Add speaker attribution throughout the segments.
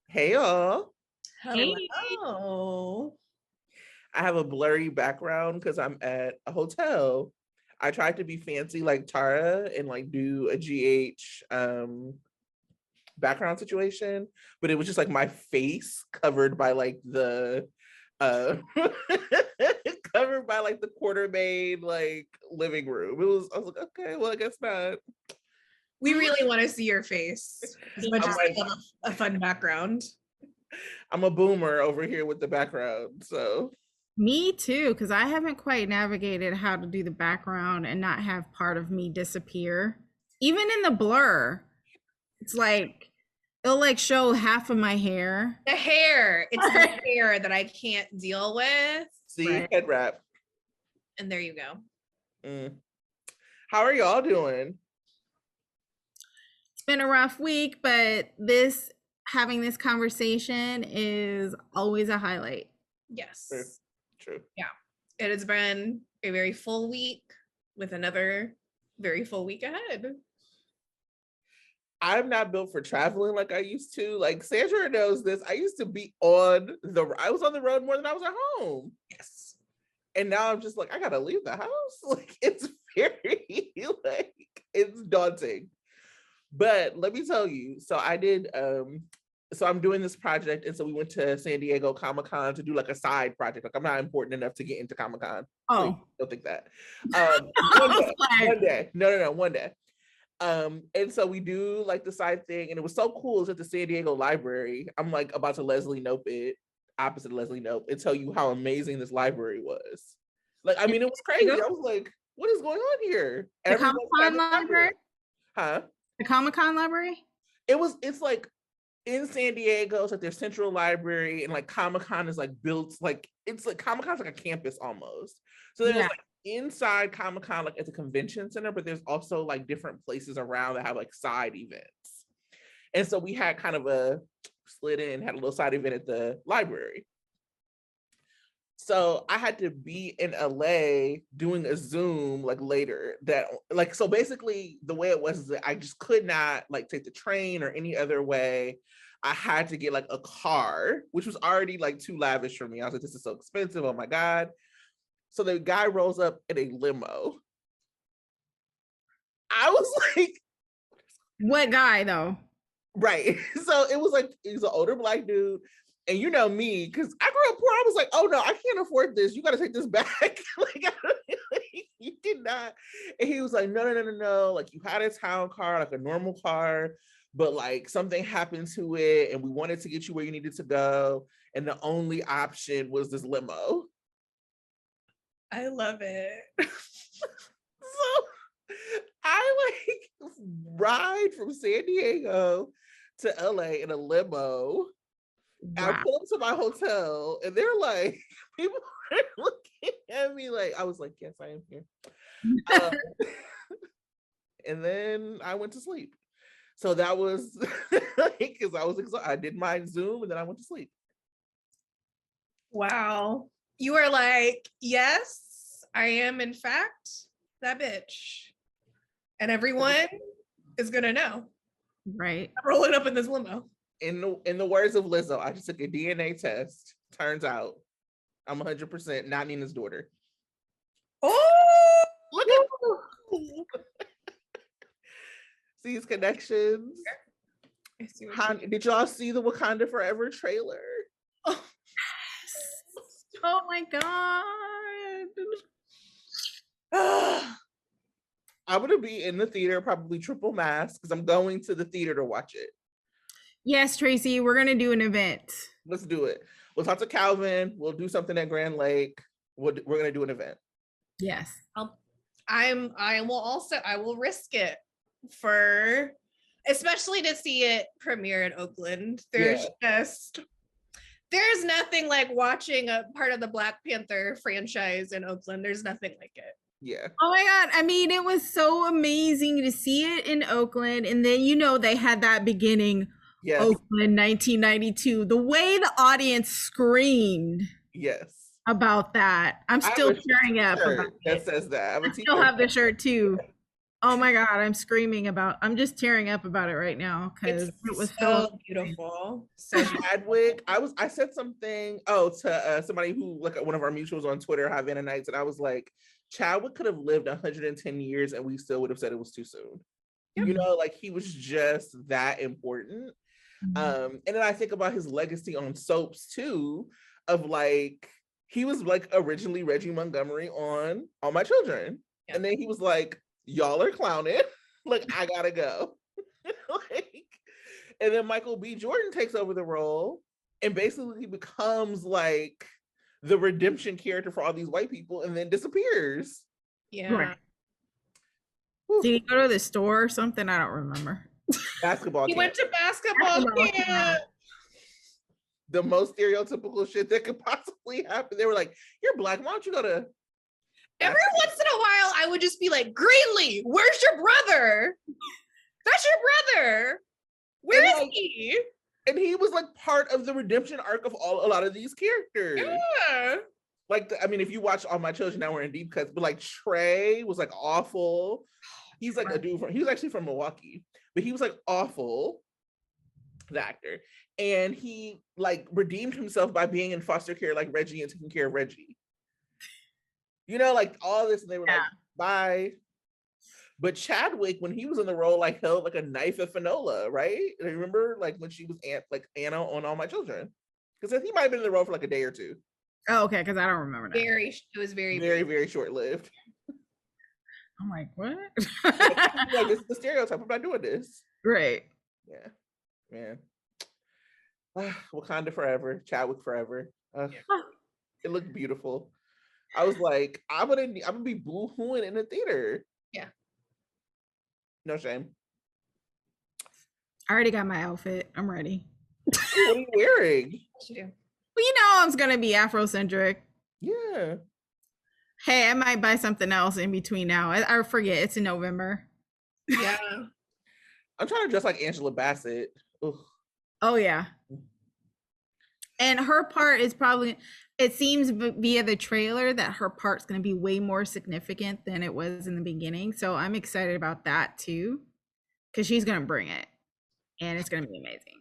Speaker 1: Hey y'all.
Speaker 2: Hey.
Speaker 3: Hello.
Speaker 1: I have a blurry background because I'm at a hotel. I tried to be fancy like Tara and like do a GH background situation, but it was just like my face covered by like the uh covered by like the quarter-made like living room. I was like, okay, well, I guess not.
Speaker 3: We really want to see your face as much
Speaker 1: I'm
Speaker 3: as
Speaker 1: like,
Speaker 3: we love a fun background.
Speaker 1: I'm a boomer over here with the background. So
Speaker 2: Me too, because I haven't quite navigated how to do the background and not have part of me disappear. Even in the blur, it's like it'll like show half of my hair.
Speaker 3: The hair. It's the hair that I can't deal with.
Speaker 1: see,
Speaker 2: Right.
Speaker 1: head wrap.
Speaker 3: And there you go.
Speaker 1: How are y'all doing?
Speaker 2: It's been a rough week, but having this conversation is always a highlight.
Speaker 3: Yes.
Speaker 1: True.
Speaker 3: Yeah. It has been a very full week with another very full week ahead.
Speaker 1: I'm not built for traveling like I used to. Like Sandra knows this. I was on the road more than I was at home.
Speaker 3: Yes.
Speaker 1: And now I'm just like, I gotta leave the house. Like it's very like it's daunting. But let me tell you, so I'm doing this project, and so we went to San Diego Comic-Con to do like a side project. Like I'm not important enough to get into Comic-Con.
Speaker 2: Oh,
Speaker 1: please don't think that. One day. And so we do like the side thing, and it was so cool. It's at the San Diego Library. I'm like about to Leslie Nope it, opposite of Leslie Nope, and tell you how amazing this library was. Like, I mean, it was crazy. I was like, what is going on here?
Speaker 2: The Comic-Con library?
Speaker 1: Huh?
Speaker 2: The Comic-Con library?
Speaker 1: It's like in San Diego, it's like their central library, and like Comic-Con is like built like it's like Comic-Con's like a campus almost. So there's like inside Comic-Con like at the convention center, but there's also like different places around that have like side events. And so we had kind of a had a little side event at the library. So I had to be in LA doing a Zoom like later that like, so basically the way it was is that I just could not like take the train or any other way. I had to get like a car, which was already like too lavish for me. I was like, this is so expensive. Oh my God. So the guy rolls up in a limo. I was like,
Speaker 2: what guy though?
Speaker 1: Right. So it was like, he's an older Black dude. And you know me, because I grew up poor. I was like, oh no, I can't afford this. You got to take this back. Like, you did not. And he was like, no. Like, you had a town car, like a normal car, but like something happened to it, and we wanted to get you where you needed to go. And the only option was this limo.
Speaker 3: I love it.
Speaker 1: So I like ride from San Diego to LA in a limo. Wow. I pull up to my hotel, and they're like, people are looking at me like, I was like, yes, I am here. And then I went to sleep. So that was because I was exhausted. I did my Zoom, and then I went to sleep.
Speaker 3: Wow. You are like, yes, I am in fact that bitch. And everyone is gonna know.
Speaker 2: Right.
Speaker 3: I'm rolling up in this limo.
Speaker 1: In the words of Lizzo, I just took a DNA test. Turns out I'm 100% not Nina's daughter.
Speaker 3: Oh,
Speaker 1: look at these connections. Did y'all see the Wakanda Forever trailer?
Speaker 2: Oh my God.
Speaker 1: I'm gonna be in the theater, probably triple mask, because I'm going to the theater to watch it.
Speaker 2: Yes, Tracy, we're gonna do an event.
Speaker 1: Let's do it. We'll talk to Calvin. We'll do something at Grand Lake. We're gonna do an event.
Speaker 2: Yes.
Speaker 3: I will risk it for, especially to see it premiere in Oakland. There's nothing like watching a part of the Black Panther franchise in Oakland. There's nothing like it.
Speaker 1: Yeah.
Speaker 2: Oh my God. I mean, it was so amazing to see it in Oakland. And then, they had that beginning, Oakland 1992, the way the audience screamed.
Speaker 1: Yes.
Speaker 2: About that. I'm still tearing up.
Speaker 1: That says that.
Speaker 2: I still have the shirt too. Oh my God, I'm just tearing up about it right now because
Speaker 3: It's
Speaker 2: it was
Speaker 3: so beautiful. So
Speaker 1: Chadwick, I said something to somebody who like one of our mutuals on Twitter, Havana Nights, and I was like, Chadwick could have lived 110 years and we still would have said it was too soon.
Speaker 2: Yep.
Speaker 1: You know, like he was just that important. And then I think about his legacy on soaps too, of like he was like originally Reggie Montgomery on All My Children.
Speaker 3: Yeah.
Speaker 1: And then he was like, y'all are clowning. Like, I gotta go. Like, and then Michael B. Jordan takes over the role and basically he becomes like the redemption character for all these white people and then disappears.
Speaker 3: yeah.
Speaker 2: Right.
Speaker 1: Whew.
Speaker 2: Did he go to the store or something? I don't remember.
Speaker 1: Basketball
Speaker 3: He
Speaker 1: camp.
Speaker 3: went to basketball camp.
Speaker 1: The most stereotypical shit that could possibly happen. They were like, you're black, why don't you go to
Speaker 3: Every once in a while, I would just be like, Greenlee, where's your brother? That's your brother. Where is he?
Speaker 1: And he was like part of the redemption arc of a lot of these characters.
Speaker 3: Yeah.
Speaker 1: Like, I mean, if you watch All My Children, now we're in deep cuts, but like Trey was like awful. He's like a dude he was actually from Milwaukee, but he was like awful, the actor. And he like redeemed himself by being in foster care like Reggie and taking care of Reggie. You know, like all this, and they were like, bye. But Chadwick, when he was in the role, like held like a knife at Finola, right? And I remember like when she was Anna on All My Children, because he might have been in the role for like a day or two.
Speaker 2: Oh, okay, because I don't remember that.
Speaker 3: It was very,
Speaker 1: very short lived.
Speaker 2: I'm like, what?
Speaker 1: Like, this is the stereotype. I'm not doing this.
Speaker 2: Great.
Speaker 1: Yeah, man. Wakanda forever, Chadwick forever. It looked beautiful. I was like, I'm gonna be boo-hooing in the theater.
Speaker 3: Yeah.
Speaker 1: No shame.
Speaker 2: I already got my outfit. I'm ready.
Speaker 1: What are you wearing?
Speaker 3: What you do?
Speaker 2: Well, you know I'm gonna be Afrocentric.
Speaker 1: Yeah.
Speaker 2: Hey, I might buy something else in between now. I forget it's in November.
Speaker 3: Yeah.
Speaker 1: I'm trying to dress like Angela Bassett. Ugh.
Speaker 2: Oh yeah. And her part is probably, it seems via the trailer that her part's going to be way more significant than it was in the beginning. So I'm excited about that too, because she's going to bring it and it's going to be amazing.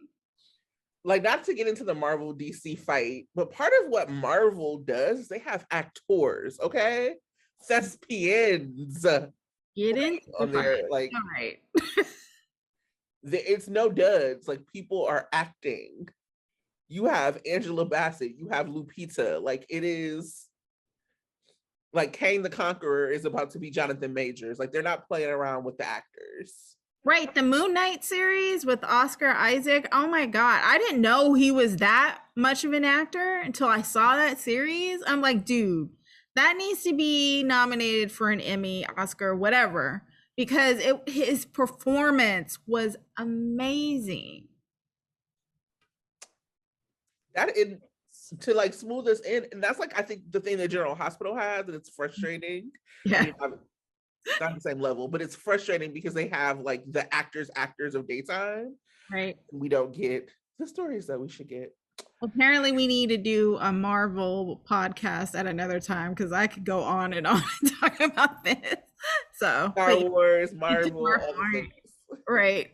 Speaker 1: Like, not to get into the Marvel DC fight, but part of what Marvel does is they have actors, okay? Thespians.
Speaker 2: Get in
Speaker 1: on there, like,
Speaker 2: all right.
Speaker 1: It's no duds. Like, people are acting. You have Angela Bassett, you have Lupita. Like, it is like Kane the Conqueror is about to be Jonathan Majors. Like, they're not playing around with the actors.
Speaker 2: Right, the Moon Knight series with Oscar Isaac. Oh my God, I didn't know he was that much of an actor until I saw that series. I'm like, dude, that needs to be nominated for an Emmy, Oscar, whatever, because his performance was amazing.
Speaker 1: To like smooth us in, and that's like I think the thing that General Hospital has, and it's frustrating.
Speaker 2: Yeah.
Speaker 1: It's not the same level, but it's frustrating because they have like the actors of daytime.
Speaker 2: Right.
Speaker 1: We don't get the stories that we should get.
Speaker 2: Apparently we need to do a Marvel podcast at another time because I could go on and talk about this. So
Speaker 1: Star Wars, Marvel,
Speaker 2: right.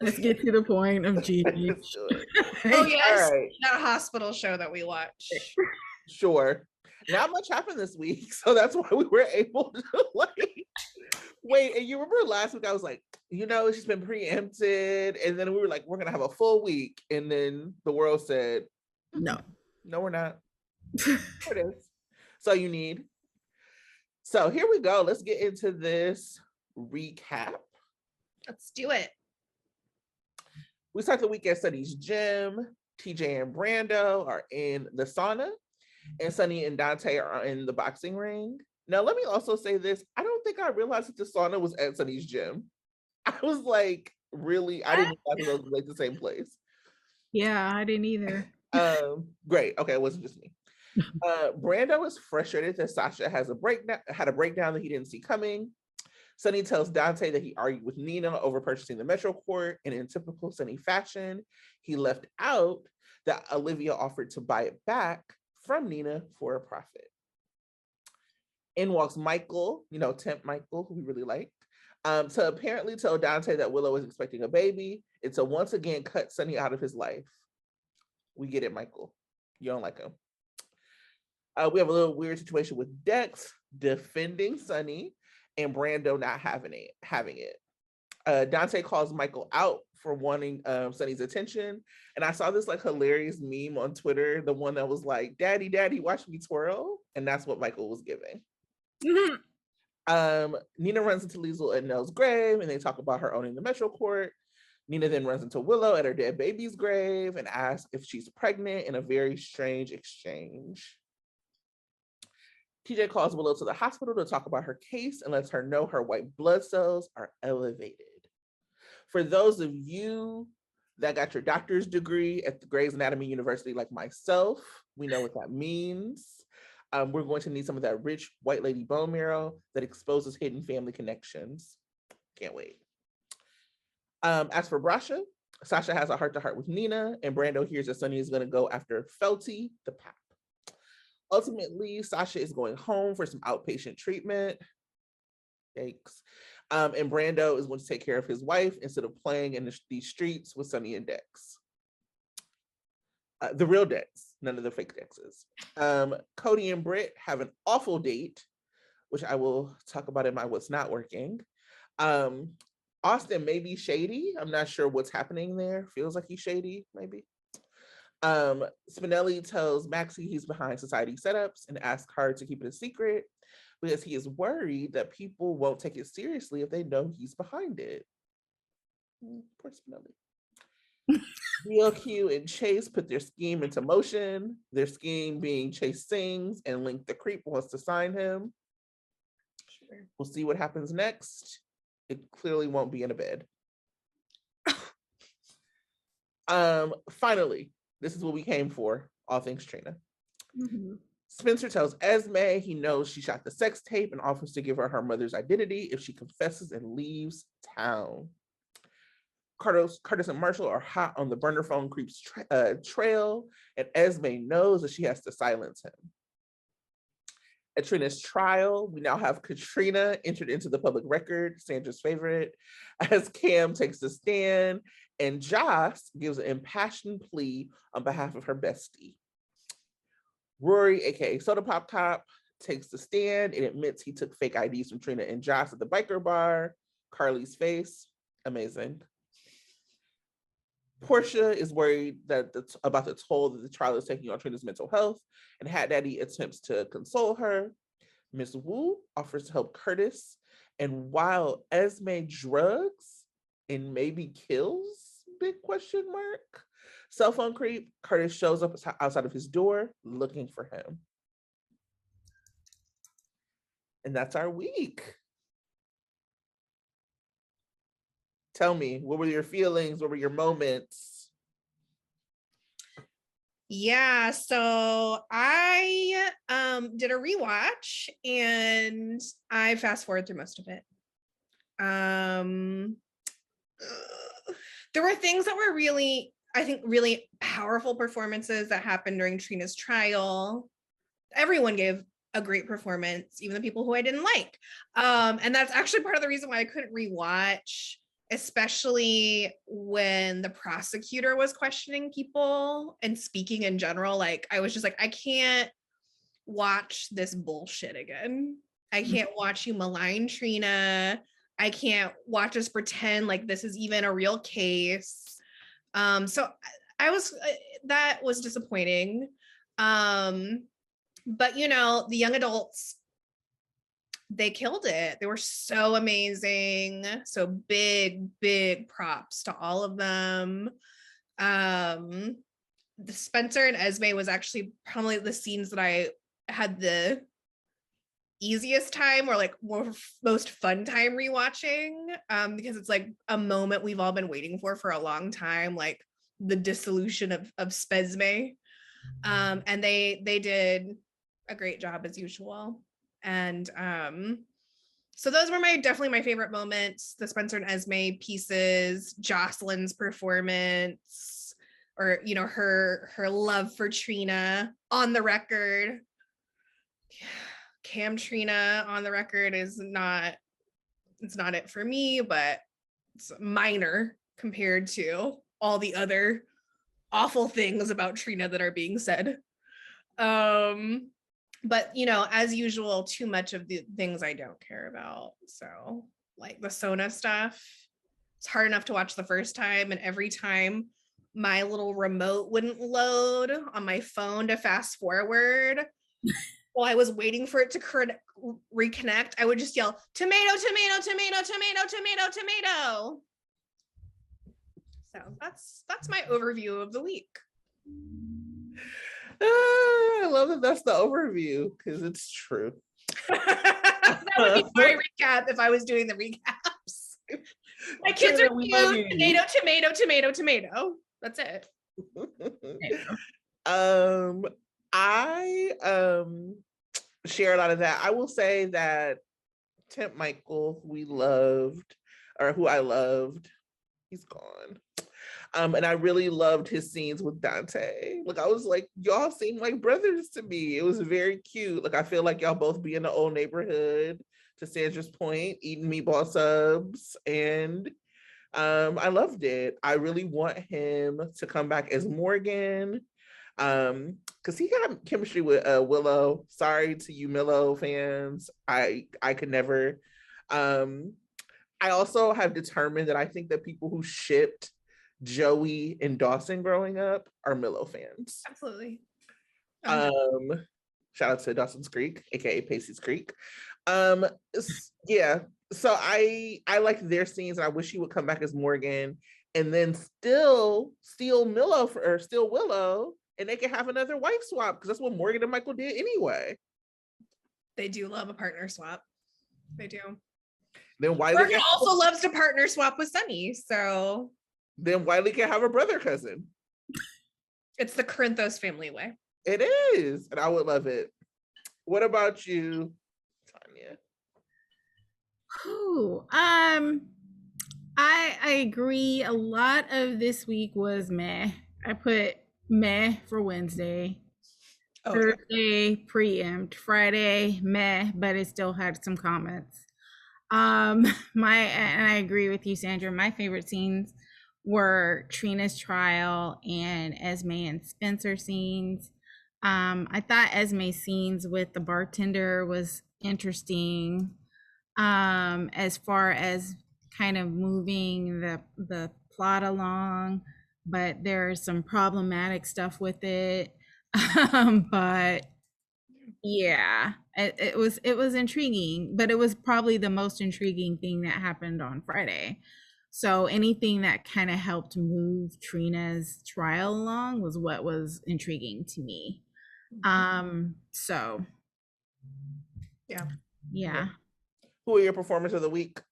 Speaker 2: Let's get to the point of G.
Speaker 3: Oh yes, right. That hospital show that we watched.
Speaker 1: Sure. Not much happened this week, so that's why we were able to like wait. And you remember last week I was like, you know, it's just been preempted, and then we were like, we're gonna have a full week, and then the world said, no, we're not. Here it is. So you need. So here we go. Let's get into this recap.
Speaker 3: Let's do it.
Speaker 1: We start the week at Sunny's gym. TJ and Brando are in the sauna, and Sunny and Dante are in the boxing ring. Now, let me also say this. I don't think I realized that the sauna was at Sunny's gym. I was like, really? I didn't realize it was like the same place.
Speaker 2: Yeah, I didn't either.
Speaker 1: Great. Okay, it wasn't just me. Brando is frustrated that Sasha had a breakdown that he didn't see coming. Sunny tells Dante that he argued with Nina over purchasing the Metro Court, and in typical Sunny fashion, he left out that Olivia offered to buy it back from Nina for a profit. In walks Michael, Temp Michael, who we really liked, to apparently tell Dante that Willow is expecting a baby. It's to once again cut Sonny out of his life. We get it, Michael. You don't like him. We have a little weird situation with Dex defending Sonny and Brando not having it. Dante calls Michael out for wanting Sonny's attention. And I saw this like hilarious meme on Twitter, the one that was like, "Daddy, Daddy, watch me twirl." And that's what Michael was giving. Nina runs into Liesl at Nell's grave and they talk about her owning the Metro Court. Nina then runs into Willow at her dead baby's grave and asks if she's pregnant in a very strange exchange. TJ calls Willow to the hospital to talk about her case and lets her know her white blood cells are elevated. For those of you that got your doctor's degree at the Grey's Anatomy University like myself, we know what that means. We're going to need some of that rich white lady bone marrow that exposes hidden family connections. Can't wait. As for Brasha, Sasha has a heart-to-heart with Nina, and Brando hears that Sonny is going to go after Felty, the pap. Ultimately, Sasha is going home for some outpatient treatment. Yikes. And Brando is going to take care of his wife instead of playing in these streets with Sonny and Dex. The real Dex, none of the fake Dexes. Cody and Britt have an awful date, which I will talk about in my what's not working. Austin may be shady. I'm not sure what's happening there. Feels like he's shady, maybe. Spinelli tells Maxie he's behind society setups and asks her to keep it a secret because he is worried that people won't take it seriously if they know he's behind it. Poor Spinelli. DLQ and Chase put their scheme into motion. Their scheme being Chase sings and Link the Creep wants to sign him. Sure. We'll see what happens next. It clearly won't be in a bed. Finally, this is what we came for, all things Trina. Mm-hmm. Spencer tells Esme he knows she shot the sex tape and offers to give her her mother's identity if she confesses and leaves town. Curtis and Marshall are hot on the burner phone creep's trail, and Esme knows that she has to silence him. At Trina's trial, we now have Katrina entered into the public record, Sandra's favorite, as Cam takes the stand, and Joss gives an impassioned plea on behalf of her bestie. Rory, aka Soda Pop Top, takes the stand and admits he took fake IDs from Trina and Joss at the biker bar. Carly's face, amazing. Portia is worried that about the toll that the trial is taking on Trina's mental health, and Hat Daddy attempts to console her. Miss Wu offers to help Curtis, and while Esme drugs and maybe kills, big question mark, cell phone creep, Curtis shows up outside of his door looking for him. And that's our week. Tell me, what were your feelings? What were your moments?
Speaker 3: Yeah, so I did a rewatch and I fast forward through most of it. There were things that were really, I think, really powerful performances that happened during Trina's trial. Everyone gave a great performance, even the people who I didn't like. And that's actually part of the reason why I couldn't rewatch, especially when the prosecutor was questioning people and speaking in general. Like, I was just like, I can't watch this bullshit again. I can't watch you malign Trina. I can't watch us pretend like this is even a real case. So that was disappointing. But you know, the young adults, they killed it. They were so amazing. So big props to all of them. The Spencer and Esme was actually probably the scenes that I had the easiest time, or like most fun time rewatching, because it's like a moment we've all been waiting for a long time, like the dissolution of Spesme. And they did a great job as usual. And so those were definitely my favorite moments. The Spencer and Esme pieces, Jocelyn's performance, or you know, her love for Trina on the record. Cam Trina on the record is not, it's not it for me, but it's minor compared to all the other awful things about Trina that are being said. But you know, as usual, too much of the things I don't care about. So like the Sona stuff, it's hard enough to watch the first time, and every time my little remote wouldn't load on my phone to fast forward while I was waiting for it to reconnect, I would just yell, tomato, tomato, tomato, tomato, tomato, tomato. So that's my overview of the week.
Speaker 1: I love that that's the overview because it's true.
Speaker 3: That would be my recap if I was doing the recaps. My kids are cute. Tomato, tomato, tomato, tomato. That's it.
Speaker 1: I share a lot of that. I will say that Temp Michael, who I loved, he's gone. And I really loved his scenes with Dante. Like, I was like, y'all seem like brothers to me. It was very cute. Like, I feel like y'all both be in the old neighborhood, to Sandra's point, eating meatball subs. And I loved it. I really want him to come back as Morgan. Because he got chemistry with Willow. Sorry to you Willow fans. I could never. I also have determined that I think that people who shipped Joey and Dawson growing up are Milo fans.
Speaker 3: Absolutely.
Speaker 1: Shout out to Dawson's Creek, aka Pacey's Creek. Yeah. So I like their scenes, and I wish he would come back as Morgan, and then still steal Willow, and they can have another wife swap, because that's what Morgan and Michael did anyway.
Speaker 3: They do love a partner swap. They do.
Speaker 1: Then
Speaker 3: Morgan also loves to partner swap with Sunny, so
Speaker 1: then Wiley can have a brother cousin.
Speaker 3: It's the Corinthos family way.
Speaker 1: It is, and I would love it. What about you, Tanya?
Speaker 2: I agree. A lot of this week was meh. I put meh for Wednesday. Thursday, preempt. Friday, meh, but it still had some comments. And I agree with you, Sandra. My favorite scenes were Trina's trial and Esme and Spencer scenes. I thought Esme's scenes with the bartender was interesting, as far as kind of moving the plot along, but there's some problematic stuff with it. But yeah, it was intriguing, but it was probably the most intriguing thing that happened on Friday. So anything that kind of helped move Trina's trial along was what was intriguing to me. So yeah.
Speaker 1: Who are your performers of the week?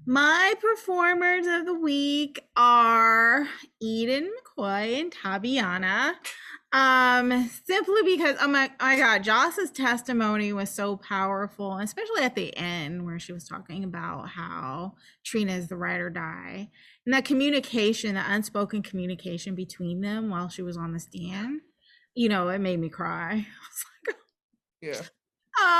Speaker 2: My performers of the week are Eden, McCoy, and Tabiana. Simply because, oh my God, Joss's testimony was so powerful, especially at the end where she was talking about how Trina is the ride or die. And that communication, the unspoken communication between them while she was on the stand, you know, it made me cry. I was like,
Speaker 1: yeah.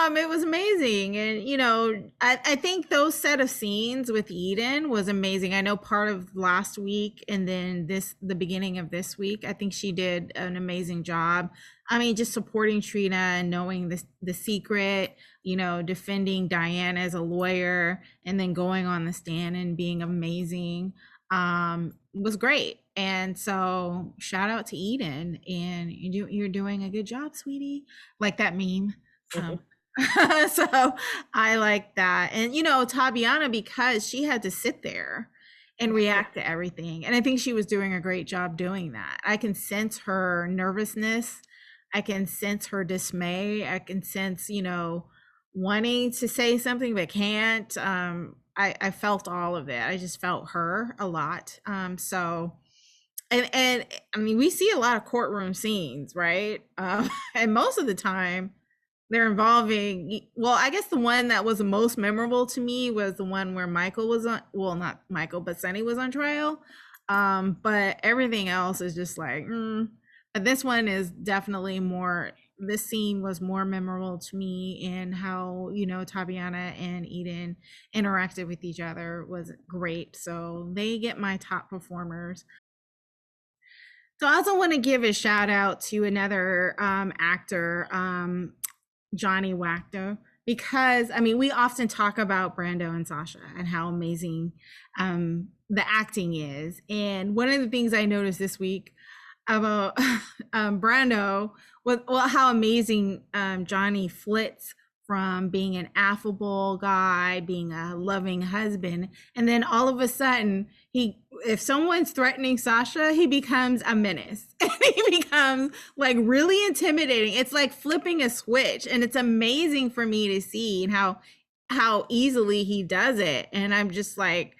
Speaker 2: It was amazing. And, you know, I think those set of scenes with Eden was amazing. I know part of last week and then the beginning of this week, I think she did an amazing job. I mean, just supporting Trina and knowing the secret, you know, defending Diane as a lawyer, and then going on the stand and being amazing, was great. And so shout out to Eden, and you're doing a good job, sweetie. Like that meme. So I like that. And you know, Tabiana, because she had to sit there and react to everything, and I think she was doing a great job doing that. I can sense her nervousness, I can sense her dismay, I can sense, you know, wanting to say something but can't. I felt all of it. I just felt her a lot. So and I mean, we see a lot of courtroom scenes, right? And most of the time they're involving, well, I guess the one that was the most memorable to me was the one where Michael was on, well, not Michael, but Sunny was on trial. But everything else is just like, but this one is definitely more this scene was more memorable to me, and how, you know, Tabiana and Eden interacted with each other was great. So they get my top performers. So I also want to give a shout out to another actor, Johnny Wachter, because I mean, we often talk about Brando and Sasha and how amazing the acting is. And one of the things I noticed this week about Brando was, well, how amazing Johnny flits from being an affable guy, being a loving husband, and then all of a sudden, if someone's threatening Sasha, he becomes a menace. And he becomes like really intimidating. It's like flipping a switch, and it's amazing for me to see and how easily he does it. And I'm just like,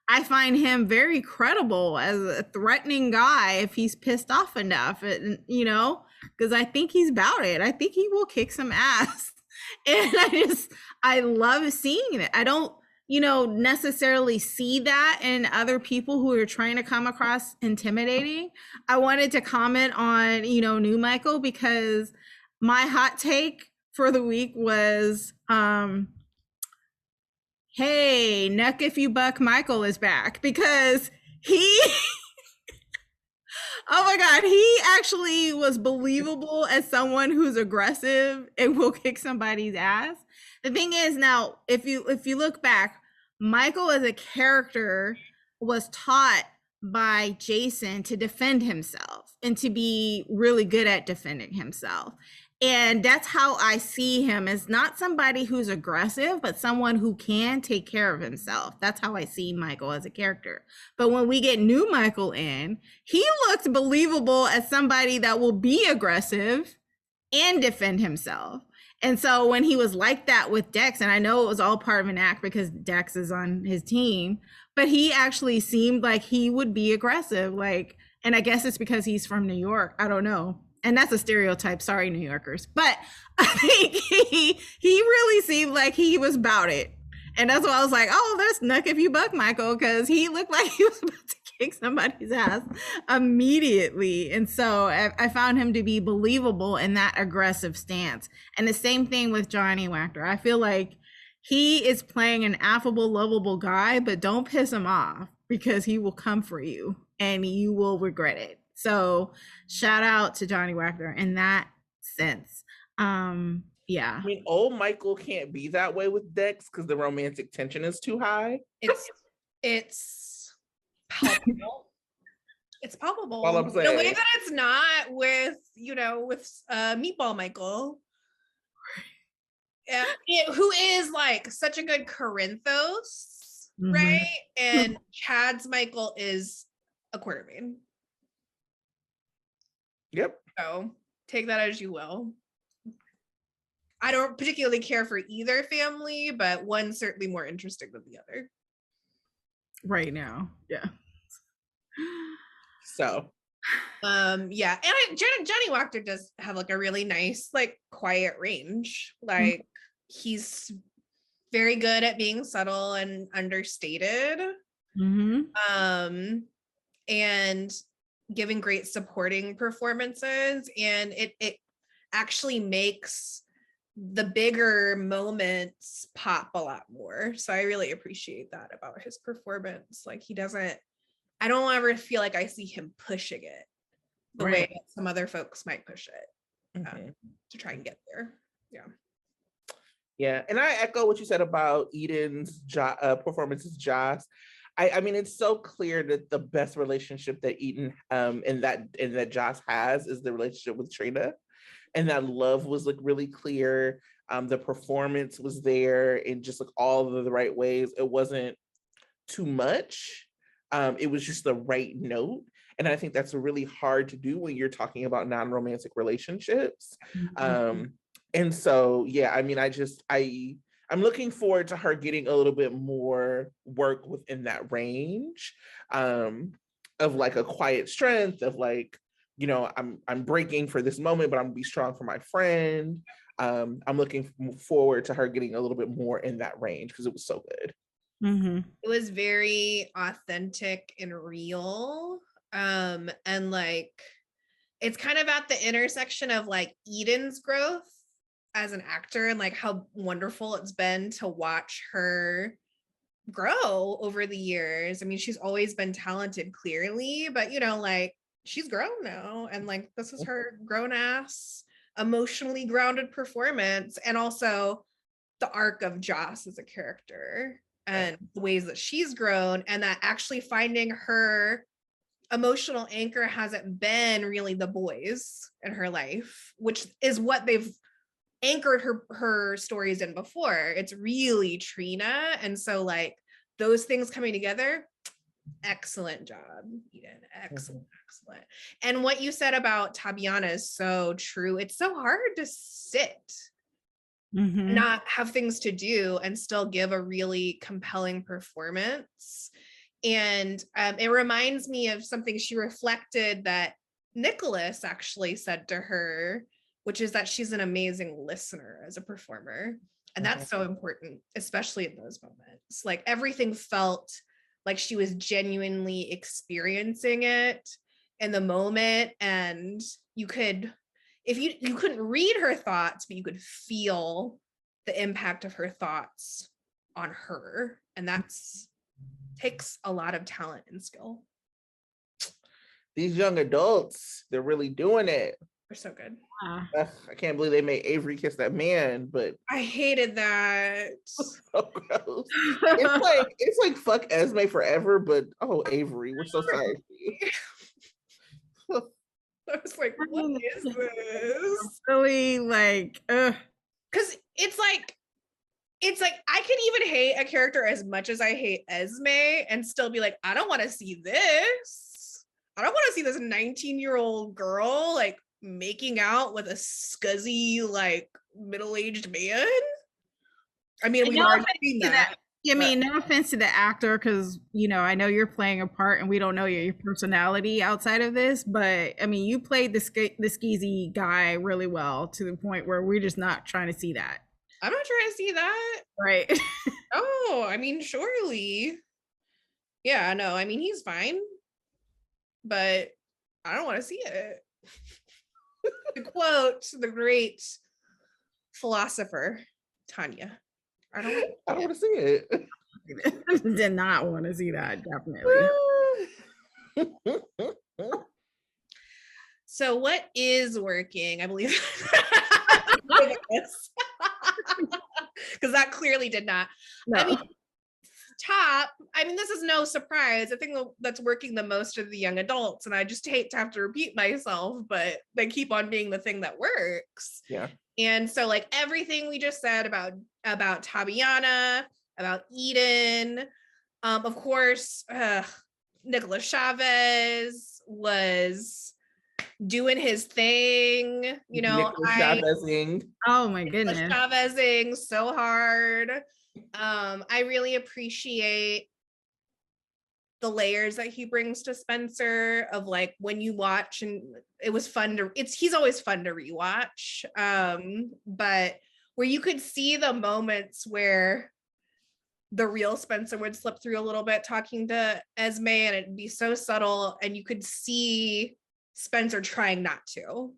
Speaker 2: I find him very credible as a threatening guy if he's pissed off enough, and, you know, because I think he's about it. I think he will kick some ass. And I love seeing it. I don't, you know, necessarily see that in other people who are trying to come across intimidating. I wanted to comment on, you know, new Michael, because my hot take for the week was, hey, Nuck If You Buck Michael is back, because he oh my God, he actually was believable as someone who's aggressive and will kick somebody's ass. The thing is, now, if you look back, Michael as a character was taught by Jason to defend himself and to be really good at defending himself. And that's how I see him, as not somebody who's aggressive, but someone who can take care of himself. That's how I see Michael as a character. But when we get new Michael in, he looks believable as somebody that will be aggressive and defend himself. And so when he was like that with Dex, and I know it was all part of an act because Dex is on his team, but he actually seemed like he would be aggressive. Like, and I guess it's because he's from New York. I don't know. And that's a stereotype. Sorry, New Yorkers. But I think he really seemed like he was about it. And that's why I was like, oh, that's Nuck If You Buck Michael, because he looked like he was about to kick somebody's ass immediately. And so I found him to be believable in that aggressive stance. And the same thing with Johnny Wachter. I feel like he is playing an affable, lovable guy, but don't piss him off, because he will come for you and you will regret it. So shout out to Johnny Wachter in that sense. Yeah.
Speaker 1: I mean, old Michael can't be that way with Dex because the romantic tension is too high.
Speaker 3: It's palpable. It's palpable.
Speaker 1: All I'm saying.
Speaker 3: The way that it's not with, you know, with Meatball Michael. Who is like such a good Corinthos, right? And Chad's Michael is a quartermain.
Speaker 1: Yep.
Speaker 3: So take that as you will. I don't particularly care for either family, but one's certainly more interesting than the other.
Speaker 2: Right now. Yeah.
Speaker 1: So.
Speaker 3: Yeah. And Johnny Wachter does have like a really nice, like, quiet range. Like, he's very good at being subtle and understated. And giving great supporting performances, and it actually makes the bigger moments pop a lot more. So I really appreciate that about his performance. Like, I don't ever feel like I see him pushing it the way that some other folks might push it to try and get there.
Speaker 1: Yeah, and I echo what you said about Eden's performance as Joss. I mean, it's so clear that the best relationship that Eden and that Joss has is the relationship with Trina, and that love was like really clear. The performance was there in just like all of the right ways. It wasn't too much. It was just the right note, and I think that's really hard to do when you're talking about non-romantic relationships. And so, yeah, I mean, I'm looking forward to her getting a little bit more work within that range of like a quiet strength of like, you know, I'm breaking for this moment, but I'm gonna be strong for my friend. I'm looking forward to her getting a little bit more in that range because it was so good.
Speaker 3: It was very authentic and real. And like, it's kind of at the intersection of like Eden's growth as an actor and like how wonderful it's been to watch her grow over the years. I mean, she's always been talented, clearly, but you know, like she's grown now, and like this is her grown ass, emotionally grounded performance, and also the arc of Joss as a character and the ways that she's grown, and that actually finding her emotional anchor hasn't been really the boys in her life, which is what they've anchored her stories in before. It's really Trina. And so like those things coming together, excellent job, Eden. Excellent. And what you said about Tabiana is so true. It's so hard to sit, not have things to do, and still give a really compelling performance. And it reminds me of something she reflected that Nicholas actually said to her, which is that she's an amazing listener as a performer. And that's so important, especially in those moments. Like everything felt like she was genuinely experiencing it in the moment. And you could, if you couldn't read her thoughts, but you could feel the impact of her thoughts on her. And that's takes a lot of talent and skill.
Speaker 1: These young adults, they're really doing it.
Speaker 3: They're so good.
Speaker 1: I can't believe they made Avery kiss that man, but
Speaker 3: I hated that.
Speaker 1: so gross. It's like fuck Esme forever, but oh Avery, we're so sorry for you.
Speaker 3: I was like, what is this?
Speaker 2: Really like,
Speaker 3: because it's like I can even hate a character as much as I hate Esme and still be like, I don't want to see this. I don't want to see this 19-year-old girl like making out with a scuzzy like middle-aged man. I mean, we've already seen that.
Speaker 2: I mean, no offense to the actor, because you know, I know you're playing a part and we don't know your personality outside of this, but I mean, you played the skeezy guy really well to the point where we're just not trying to see that.
Speaker 3: I'm not trying to see that.
Speaker 2: Right.
Speaker 3: Oh, I mean, surely. Yeah, no, I mean, he's fine, but I don't want to see it. To quote the great philosopher, Tanya, I don't
Speaker 1: want to see it.
Speaker 2: Did not want to see that, definitely.
Speaker 3: So what is working? I believe because that clearly did not. No. I mean, this is no surprise. I think that's working the most of the young adults, and I just hate to have to repeat myself, but they keep on being the thing that works.
Speaker 1: Yeah.
Speaker 3: And so like everything we just said about Tabiana, about Eden, of course, Nicholas Chavez was doing his thing, you know.
Speaker 2: Oh my goodness,
Speaker 3: Chavezing so hard. I really appreciate the layers that he brings to Spencer of like when you watch, and it was fun to he's always fun to rewatch, but where you could see the moments where the real Spencer would slip through a little bit talking to Esme, and it'd be so subtle, and you could see Spencer trying not to.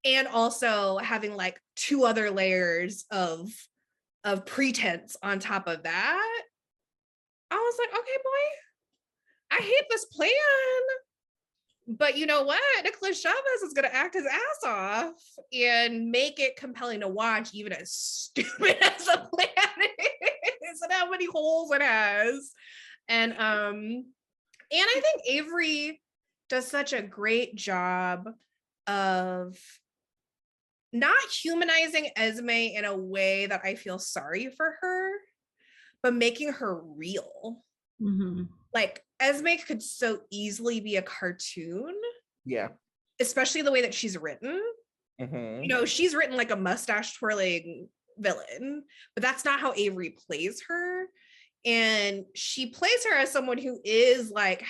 Speaker 3: And also having like two other layers of pretense on top of that. I was like, okay, boy, I hate this plan, but you know what? Nicholas Chavez is going to act his ass off and make it compelling to watch, even as stupid as the plan is and how many holes it has. And I think Avery does such a great job of not humanizing Esme in a way that I feel sorry for her, but making her real. Like Esme could so easily be a cartoon.
Speaker 1: Yeah.
Speaker 3: Especially the way that she's written. You know, she's written like a mustache twirling villain, but that's not how Avery plays her. And she plays her as someone who is like,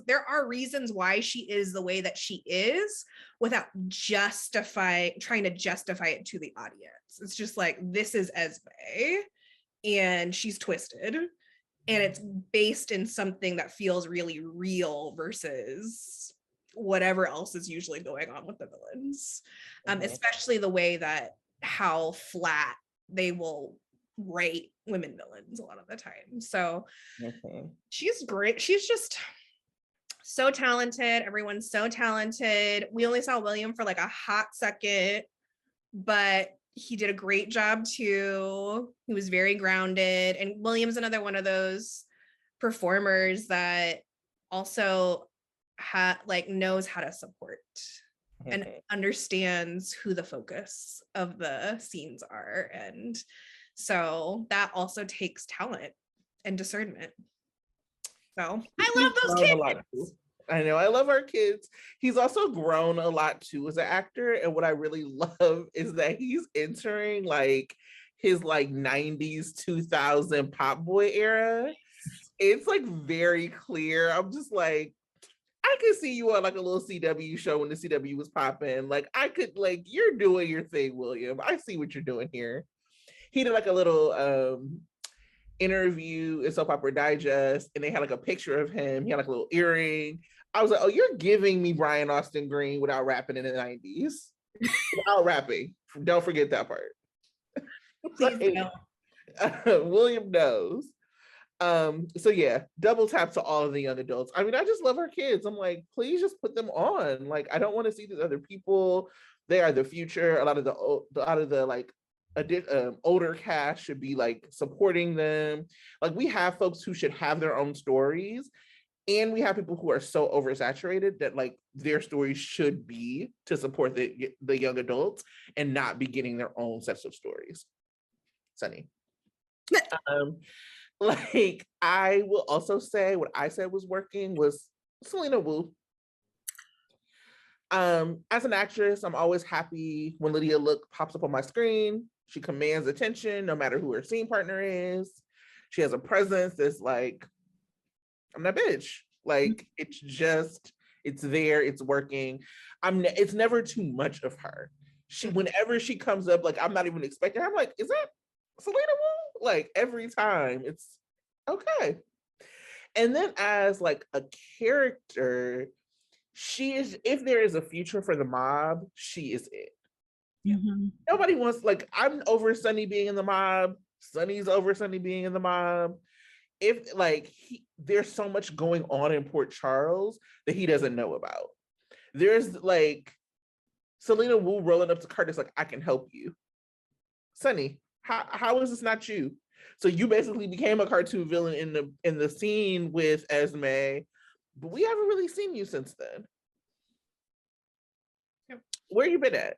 Speaker 3: there are reasons why she is the way that she is without trying to justify it to the audience. It's just like, this is Esme and she's twisted, and it's based in something that feels really real versus whatever else is usually going on with the villains.
Speaker 1: Mhm.
Speaker 3: Especially the way that how flat they will rate women villains a lot of the time. So
Speaker 1: Mhm.
Speaker 3: she's great. She's just so talented. Everyone's so talented. We only saw William for like a hot second, but he did a great job too. He was very grounded. And William's another one of those performers that also knows how to support and
Speaker 1: Mhm.
Speaker 3: understands who the focus of the scenes are. And so that also takes talent and discernment. So I
Speaker 1: He's
Speaker 3: love those
Speaker 1: grown a lot too.
Speaker 3: kids.
Speaker 1: I know, I love our kids. He's also grown a lot too as an actor. And what I really love is that he's entering like his like 90s, 2000 pop boy era. It's like very clear. I'm just like, I could see you on like a little CW show when the CW was popping. Like I could like, you're doing your thing, William. I see what you're doing here. He did like a little interview in Soap Opera Digest, and they had like a picture of him. He had like a little earring. I was like, oh, you're giving me Brian Austin Green without rapping in the 90s. Without rapping. Don't forget that part.
Speaker 3: Please don't.
Speaker 1: William knows. So yeah, double tap to all of the young adults. I mean, I just love our kids. I'm like, please just put them on. Like, I don't want to see these other people. They are the future. A lot of the like older cast should be like supporting them. Like, we have folks who should have their own stories, and we have people who are so oversaturated that like their stories should be to support the young adults and not be getting their own sets of stories. Sunny. Like, I will also say what I said was working was Selina Wu. As an actress, I'm always happy when Lydia Look pops up on my screen. She commands attention no matter who her scene partner is. She has a presence that's like, I'm that bitch. Like, it's there, it's working. It's never too much of her. Whenever she comes up, like, I'm not even expecting her. I'm like, is that Selina Wu? Like, every time it's okay. And then as like a character, she is, if there is a future for the mob, she is it.
Speaker 2: Mm-hmm.
Speaker 1: Nobody wants, like, I'm over Sunny being in the mob. Sunny's over Sunny being in the mob. If like there's so much going on in Port Charles that he doesn't know about. There's like Selina Wu rolling up to Curtis like, I can help you. Sunny, how is this not you? So you basically became a cartoon villain in the scene with Esme, but we haven't really seen you since then.
Speaker 3: Yep.
Speaker 1: Where you been at?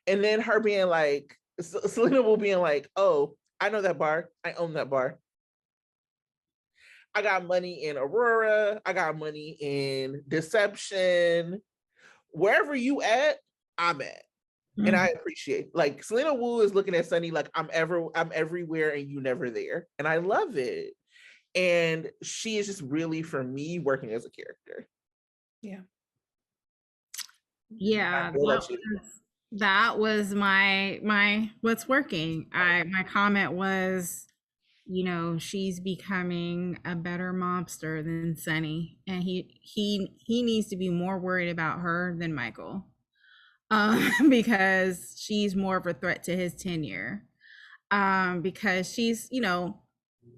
Speaker 1: And then her being like, Selina Wu being like, oh, I know that bar. I own that bar. I got money in Aurora. I got money in Deception. Wherever you at, I'm at. Mm-hmm. And I appreciate, like, Selina Wu is looking at Sunny like, I'm everywhere and you never there. And I love it. And she is just really, for me, working as a character.
Speaker 3: Yeah.
Speaker 2: Yeah. That was my what's working. My comment was, you know, she's becoming a better mobster than Sunny, and he needs to be more worried about her than Michael, because she's more of a threat to his tenure, because she's, you know,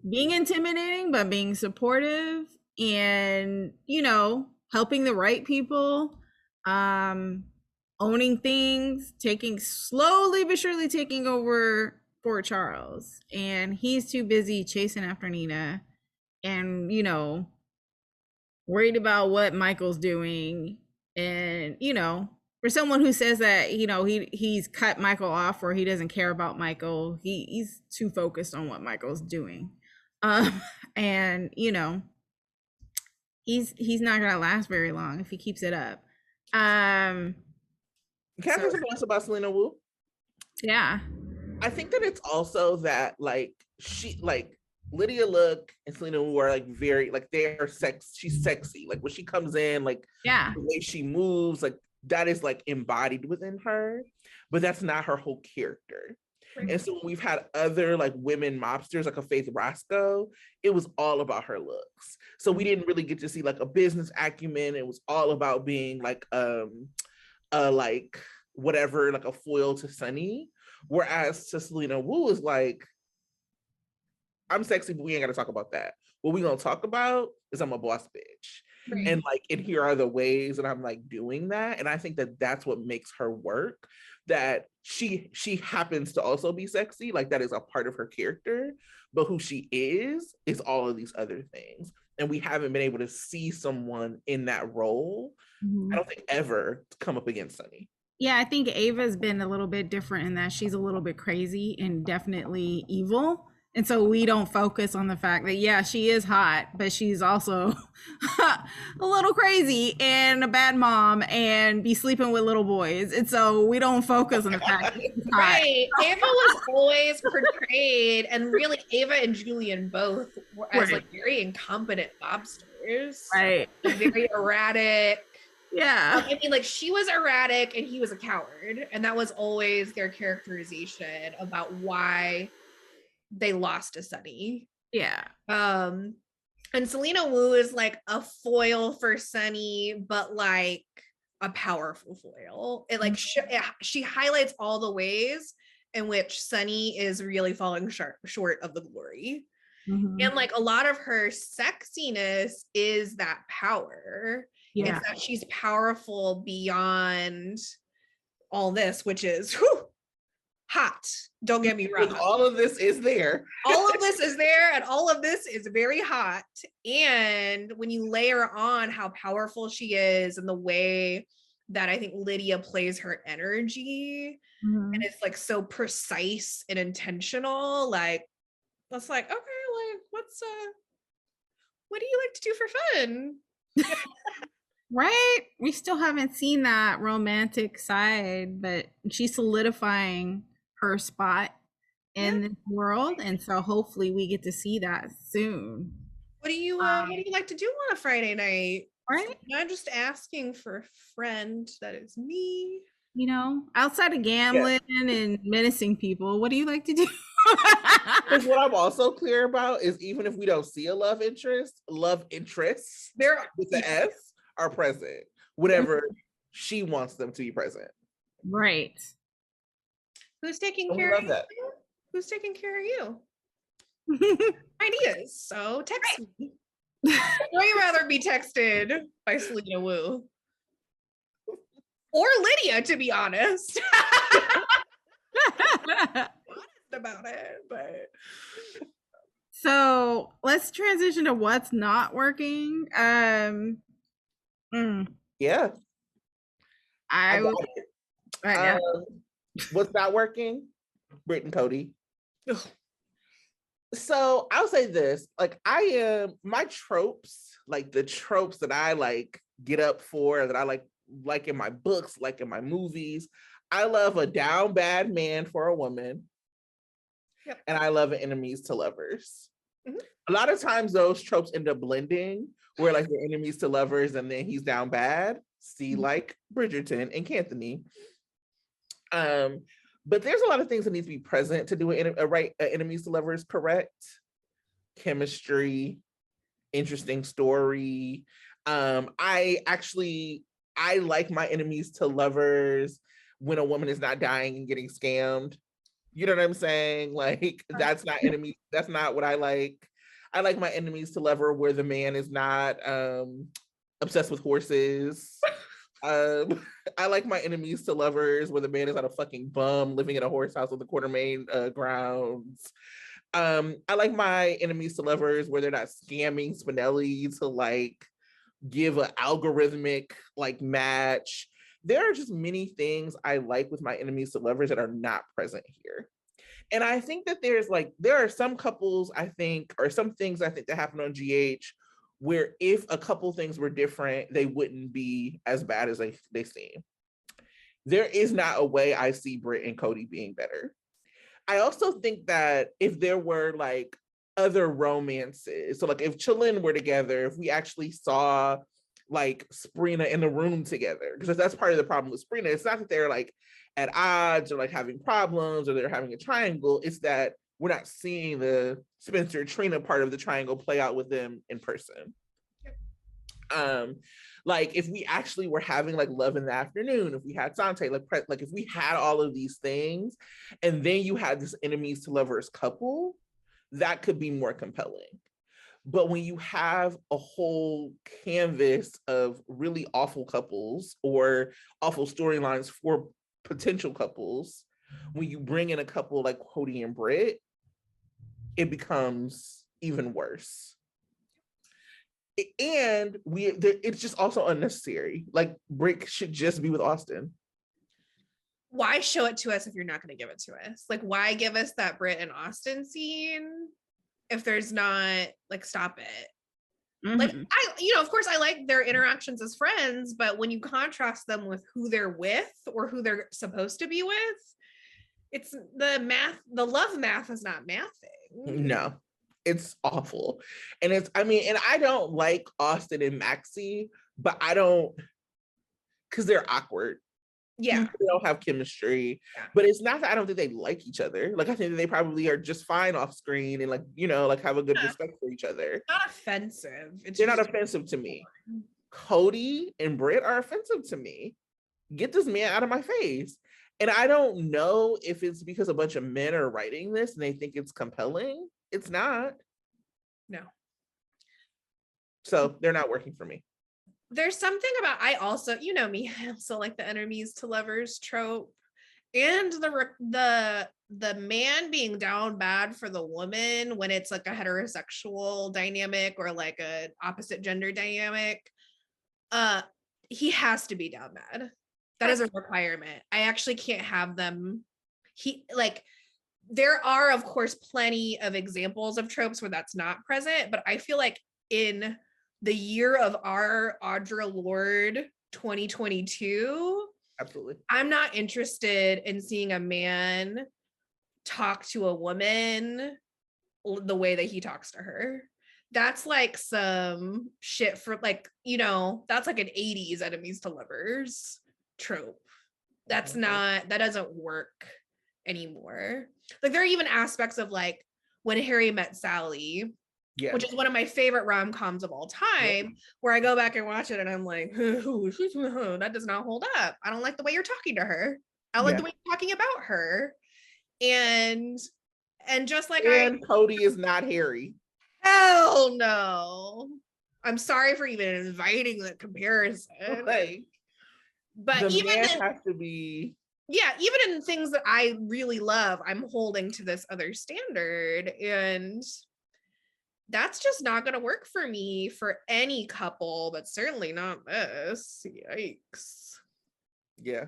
Speaker 2: being intimidating but being supportive, and, you know, helping the right people, owning things, slowly but surely taking over Fort Charles, and he's too busy chasing after Nina and, you know, worried about what Michael's doing. And, you know, for someone who says that, you know, he's cut Michael off or he doesn't care about Michael, he's too focused on what Michael's doing. And, you know, he's not gonna last very long if he keeps it up.
Speaker 1: Can I say something else about Selina Wu?
Speaker 2: Yeah.
Speaker 1: I think that it's also that, like, she, like, Lydia Look and Selina Wu are like very, like, they are she's sexy. Like, when she comes in, like,
Speaker 2: yeah,
Speaker 1: the way she moves, like, that is like embodied within her, but that's not her whole character.
Speaker 3: Right.
Speaker 1: And so when we've had other like women mobsters, like a Faith Roscoe, it was all about her looks. So we didn't really get to see like a business acumen. It was all about being like like whatever, like a foil to Sunny. Whereas to Selina Wu is like, I'm sexy, but we ain't gotta talk about that. What we gonna talk about is I'm a boss bitch.
Speaker 3: Right.
Speaker 1: And like, and here are the ways that I'm like doing that. And I think that that's what makes her work, that she happens to also be sexy, like that is a part of her character, but who she is all of these other things. And we haven't been able to see someone in that role, I don't think, ever come up against Sunny.
Speaker 2: Yeah, I think Ava's been a little bit different in that she's a little bit crazy and definitely evil. And so we don't focus on the fact that, yeah, she is hot, but she's also a little crazy and a bad mom and be sleeping with little boys. And so we don't focus on the fact that she's hot.
Speaker 3: Right. Ava was always portrayed, and really Ava and Julian both were as like very incompetent mobsters.
Speaker 2: Right.
Speaker 3: Very erratic.
Speaker 2: Yeah.
Speaker 3: I mean, like she was erratic and he was a coward. And that was always their characterization about why they lost to Sunny.
Speaker 2: Yeah.
Speaker 3: And Selina Wu is like a foil for Sunny, but like a powerful foil. It like she highlights all the ways in which Sunny is really falling short of the glory. And like a lot of her sexiness is that power.
Speaker 2: Yeah.
Speaker 3: It's that she's powerful beyond all this, which is hot. Don't get me wrong.
Speaker 1: All of this is there.
Speaker 3: All of this is there, and all of this is very hot. And when you layer on how powerful she is and the way that I think Lydia plays her energy, and it's like so precise and intentional, like that's like, okay, like what do you like to do for fun?
Speaker 2: Right? We still haven't seen that romantic side, but she's solidifying her spot in this world, and so hopefully we get to see that soon.
Speaker 3: What do you like to do on a Friday night?
Speaker 2: Right?
Speaker 3: I'm just asking for a friend that is me.
Speaker 2: You know, outside of gambling and menacing people, what do you like to do?
Speaker 1: Because what I'm also clear about is even if we don't see a love interests
Speaker 3: There
Speaker 1: with the S are present, whatever she wants them to be present.
Speaker 2: Right.
Speaker 3: Who's taking care of you? Who's taking care of you? Ideas. So text me. I'd rather be texted by Selina Wu. Or Lydia, to be honest. Honest about it, but
Speaker 2: so let's transition to what's not working.
Speaker 1: Yeah.
Speaker 2: Right.
Speaker 1: What's not working? Britt and Cody. So I'll say this, like I am my tropes, like the tropes that I like get up for, that I like in my books, like in my movies. I love a down bad man for a woman.
Speaker 3: Yep.
Speaker 1: And I love enemies to lovers. A lot of times those tropes end up blending, where like they're enemies to lovers and then he's down bad. See, like Bridgerton and Canthony. But there's a lot of things that need to be present to do enemies to lovers correct. Chemistry, interesting story. I like my enemies to lovers when a woman is not dying and getting scammed. You know what I'm saying? Like that's not enemy. That's not what I like. I like my enemies to lover where the man is not obsessed with horses. I like my enemies to lovers where the man is not a fucking bum living in a horse house with the Quartermain grounds. I like my enemies to lovers where they're not scamming Spinelli to like give an algorithmic like match. There are just many things I like with my enemies to lovers that are not present here. And I think that there are some couples I think, or some things I think that happen on GH where if a couple things were different, they wouldn't be as bad as they seem. There is not a way I see Britt and Cody being better. I also think that if there were like other romances, so like if ChaLynn were together, if we actually saw like Sprina in the room together, because that's part of the problem with Sprina. It's not that they're like at odds or like having problems or they're having a triangle. It's that we're not seeing the Spencer Trina part of the triangle play out with them in person. Like if we actually were having like love in the afternoon, if we had Sante, like if we had all of these things, and then you had this enemies to lovers couple, that could be more compelling. But when you have a whole canvas of really awful couples or awful storylines for potential couples, when you bring in a couple like Cody and Britt, it becomes even worse. And it's just also unnecessary. Like Britt should just be with Austin.
Speaker 3: Why show it to us if you're not going to give it to us? Like, why give us that Britt and Austin scene if there's not, like, stop it? Mm-hmm. Like, of course I like their interactions as friends, but when you contrast them with who they're with or who they're supposed to be with, it's the love math is not mathing.
Speaker 1: No, it's awful. And and I don't like Austin and Maxie, but because they're awkward.
Speaker 3: Yeah.
Speaker 1: They don't have chemistry, but it's not that I don't think they like each other. Like, I think that they probably are just fine off screen and like have a good respect for each other.
Speaker 3: Not offensive.
Speaker 1: They're not offensive to me. Cody and Britt are offensive to me. Get this man out of my face. And I don't know if it's because a bunch of men are writing this and they think it's compelling. It's not.
Speaker 3: No.
Speaker 1: So they're not working for me.
Speaker 3: There's something about, I also, me, I also like the enemies to lovers trope, and the man being down bad for the woman when it's like a heterosexual dynamic or like a opposite gender dynamic. He has to be down bad. That is a requirement. I actually can't have them. There are of course plenty of examples of tropes where that's not present, but I feel like in the year of our Audre Lorde 2022,
Speaker 1: absolutely,
Speaker 3: I'm not interested in seeing a man talk to a woman the way that he talks to her. That's like some shit for that's like an 80s enemies to lovers trope. That doesn't work anymore. Like, there are even aspects of like When Harry Met Sally, which is one of my favorite rom-coms of all time, where I go back and watch it and I'm like, that does not hold up. I don't like the way you're talking to her. I don't like the way you're talking about her. And just like
Speaker 1: Cody is not Harry.
Speaker 3: Hell no. I'm sorry for even inviting the comparison. But
Speaker 1: the man has to be.
Speaker 3: Yeah, even in things that I really love, I'm holding to this other standard, and that's just not going to work for me for any couple, but certainly not this. Yikes.
Speaker 1: Yeah.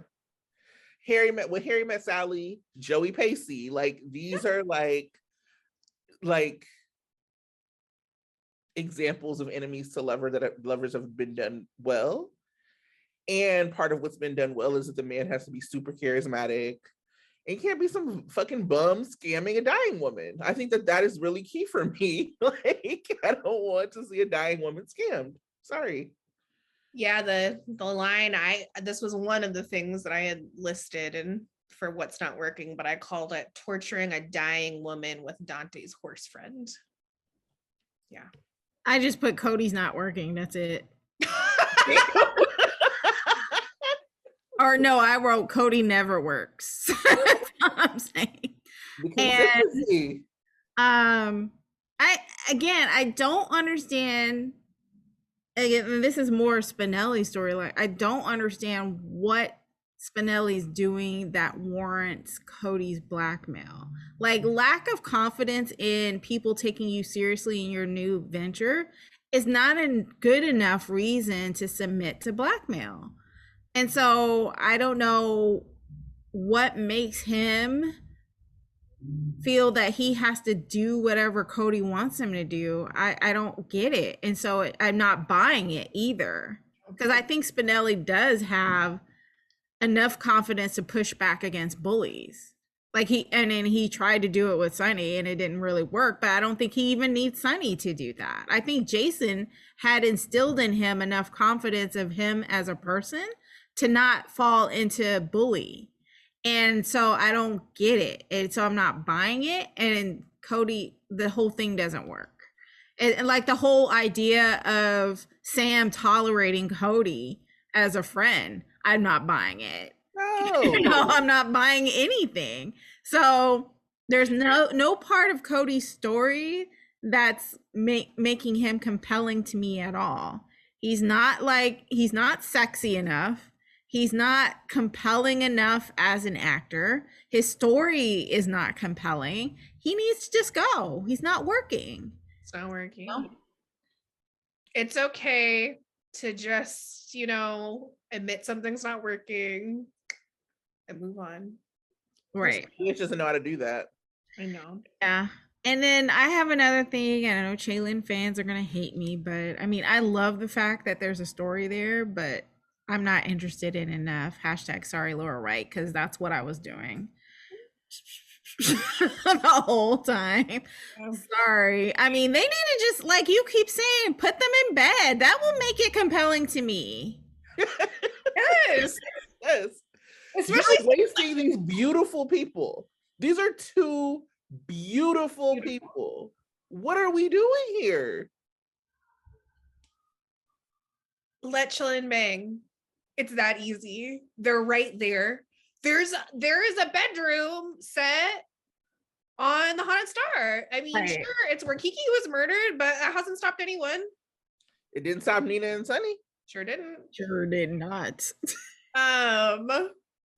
Speaker 1: Harry Met Sally, Joey Pacey, like these are like examples of enemies to lovers have been done well. And part of what's been done well is that the man has to be super charismatic and can't be some fucking bum scamming a dying woman. I think that is really key for me. Like, I don't want to see a dying woman scammed. Sorry.
Speaker 3: Yeah, the line, this was one of the things that I had listed and for what's not working, but I called it torturing a dying woman with Dante's horse friend. Yeah.
Speaker 2: I just put Cody's not working. That's it. Or no, I wrote Cody never works. That's all I'm saying. And I don't understand. Again, this is more Spinelli's storyline. I don't understand what Spinelli's doing that warrants Cody's blackmail. Like, lack of confidence in people taking you seriously in your new venture is not a good enough reason to submit to blackmail. And so I don't know what makes him feel that he has to do whatever Cody wants him to do. I don't get it. And so I'm not buying it either. Because I think Spinelli does have enough confidence to push back against bullies. Like and then he tried to do it with Sunny and it didn't really work, but I don't think he even needs Sunny to do that. I think Jason had instilled in him enough confidence of him as a person to not fall into bully. And so I don't get it. And so I'm not buying it. And Cody, the whole thing doesn't work. And like the whole idea of Sam tolerating Cody as a friend, I'm not buying it. No, I'm not buying anything. So there's no part of Cody's story that's making him compelling to me at all. He's not sexy enough. He's not compelling enough as an actor. His story is not compelling. He needs to just go. He's not working.
Speaker 3: It's not working.
Speaker 2: No.
Speaker 3: It's okay to just, admit something's not working and move on.
Speaker 2: Right.
Speaker 1: He just doesn't know how to do that.
Speaker 3: I know.
Speaker 2: Yeah. And then I have another thing. I know ChaLynn fans are going to hate me, but I mean, I love the fact that there's a story there, but I'm not interested in enough. #sorry Laura Wright, because that's what I was doing the whole time. Sorry. I mean, they need to just, like you keep saying, put them in bed. That will make it compelling to me.
Speaker 3: Yes.
Speaker 1: Yes.
Speaker 3: Especially
Speaker 1: you're wasting these beautiful people. These are two beautiful people. What are we doing here?
Speaker 3: Let ChaLynn bang. It's that easy. They're right there. There is a bedroom set on the Haunted Star. I mean,
Speaker 2: Right.
Speaker 3: Sure, it's where Kiki was murdered, but that hasn't stopped anyone.
Speaker 1: It didn't stop Nina and Sunny.
Speaker 3: Sure didn't.
Speaker 2: Sure did not.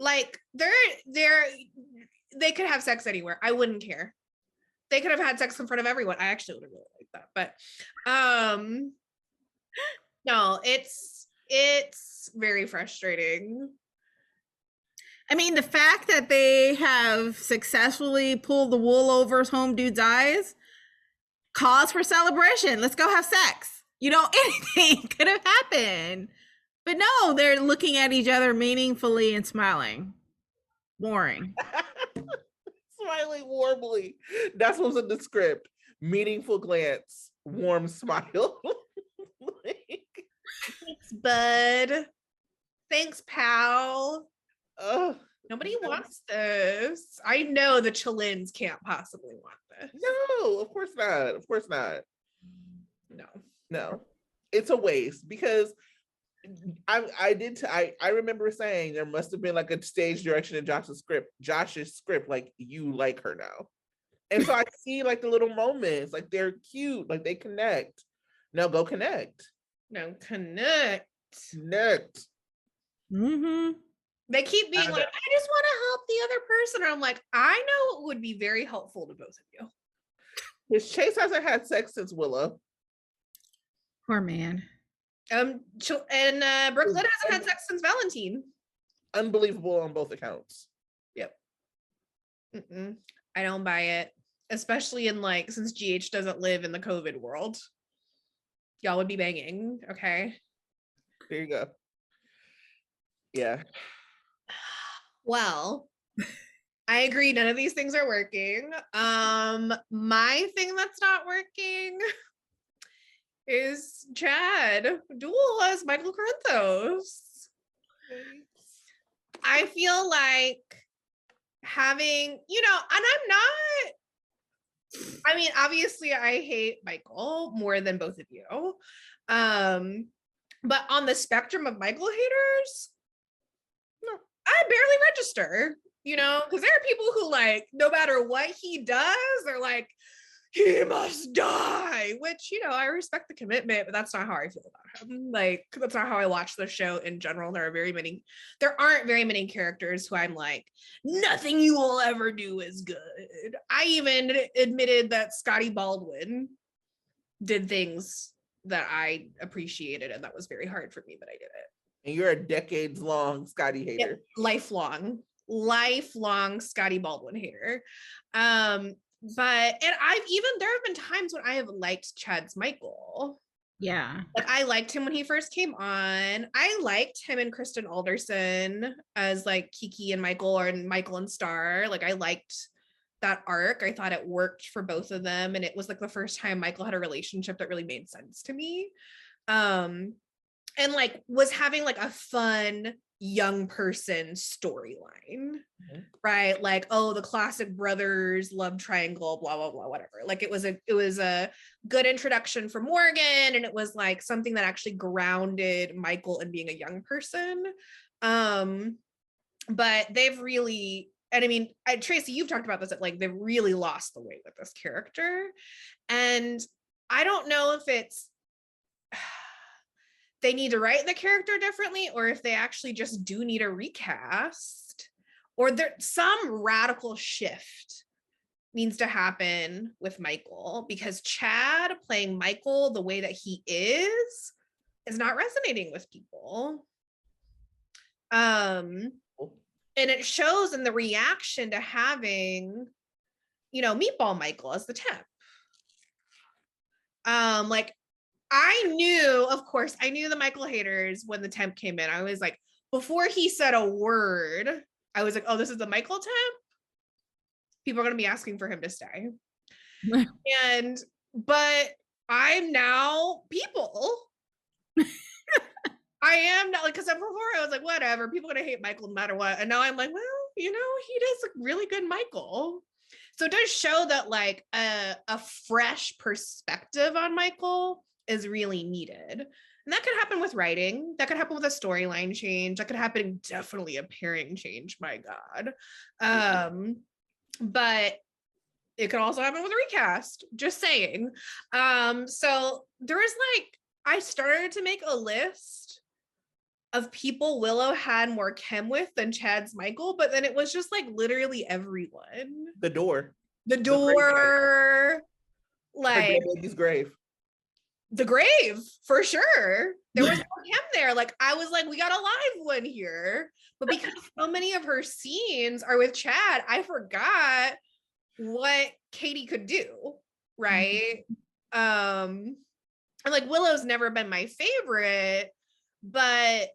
Speaker 3: Like they could have sex anywhere. I wouldn't care. They could have had sex in front of everyone. I actually would have really liked that, but no, it's very frustrating.
Speaker 2: I mean, the fact that they have successfully pulled the wool over home dude's eyes, cause for celebration. Let's go have sex. Anything could have happened. But no, they're looking at each other meaningfully and smiling. Boring.
Speaker 1: Smiling warmly. That's what's in the script. Meaningful glance, warm smile.
Speaker 3: Thanks, bud. Thanks, pal. Nobody wants this. I know the ChaLynns can't possibly want this.
Speaker 1: No, of course not. Of course not.
Speaker 3: No.
Speaker 1: It's a waste because I remember saying there must have been like a stage direction in Josh's script, like, you like her now. And so I see like the little moments, like they're cute, like they connect. No, go connect.
Speaker 3: No, connect.
Speaker 2: Mm-hmm.
Speaker 3: They keep being like, I just want to help the other person. And I'm like, I know it would be very helpful to both of you.
Speaker 1: His Chase hasn't had sex since Willow.
Speaker 2: Poor man.
Speaker 3: And Brooklyn hasn't had sex since Valentine.
Speaker 1: Unbelievable on both accounts.
Speaker 3: Yep. I don't buy it, especially in since GH doesn't live in the COVID world. Y'all would be banging, okay?
Speaker 1: There you go. Yeah.
Speaker 3: Well, I agree. None of these things are working. My thing that's not working is Chad Duel as Michael Corinthos. I feel like having, and I'm not, I mean, obviously I hate Michael more than both of you. But on the spectrum of Michael haters, no, I barely register, because there are people who no matter what he does, they're like, he must die, which, I respect the commitment, but that's not how I feel about him. That's not how I watch the show in general. There aren't very many characters who I'm like, nothing you will ever do is good. I even admitted that Scotty Baldwin did things that I appreciated, and that was very hard for me, but I did it.
Speaker 1: And you're a decades-long Scotty hater.
Speaker 3: Yeah, lifelong Scotty Baldwin hater. But there have been times when I have liked Chad's Michael.
Speaker 2: Yeah.
Speaker 3: Like I liked him when he first came on. I liked him and Kristen Alderson as like Kiki and Michael, or Michael and Star. Like I liked that arc. I thought it worked for both of them, and it was like the first time Michael had a relationship that really made sense to me. And like was having like a fun young person storyline, right? Like, oh, the classic brothers love triangle, blah blah blah, whatever. Like it was a good introduction for Morgan, and it was like something that actually grounded Michael in being a young person. But they've really, and I mean, Tracy, you've talked about this, that like they've really lost the way with this character, and I don't know if it's they need to write the character differently, or if they actually just do need a recast, or there's some radical shift needs to happen with Michael, because Chad playing Michael the way that he is not resonating with people. And it shows in the reaction to having, you know, Meatball Michael as the temp. Like I knew, of course, I knew the Michael haters when the temp came in. I was like, before he said a word, I was like, oh, this is the Michael temp? People are going to be asking for him to stay. But I'm now people. I am not, like, because before I was like, whatever, people are going to hate Michael no matter what. And now I'm like, well, you know, he does a really good Michael. So it does show that like a fresh perspective on Michael is really needed. And that could happen with writing. That could happen with a storyline change. That could happen definitely a pairing change, my God. But it could also happen with a recast, just saying. So there was like, I started to make a list of people Willow had more chem with than Chad's Michael, but then it was just like literally everyone.
Speaker 1: The door.
Speaker 3: Like
Speaker 1: baby's grave.
Speaker 3: The grave, for sure. There was more him there. Like I was like, we got a live one here. But because so many of her scenes are with Chad, I forgot what Katie could do, right? And like Willow's never been my favorite, but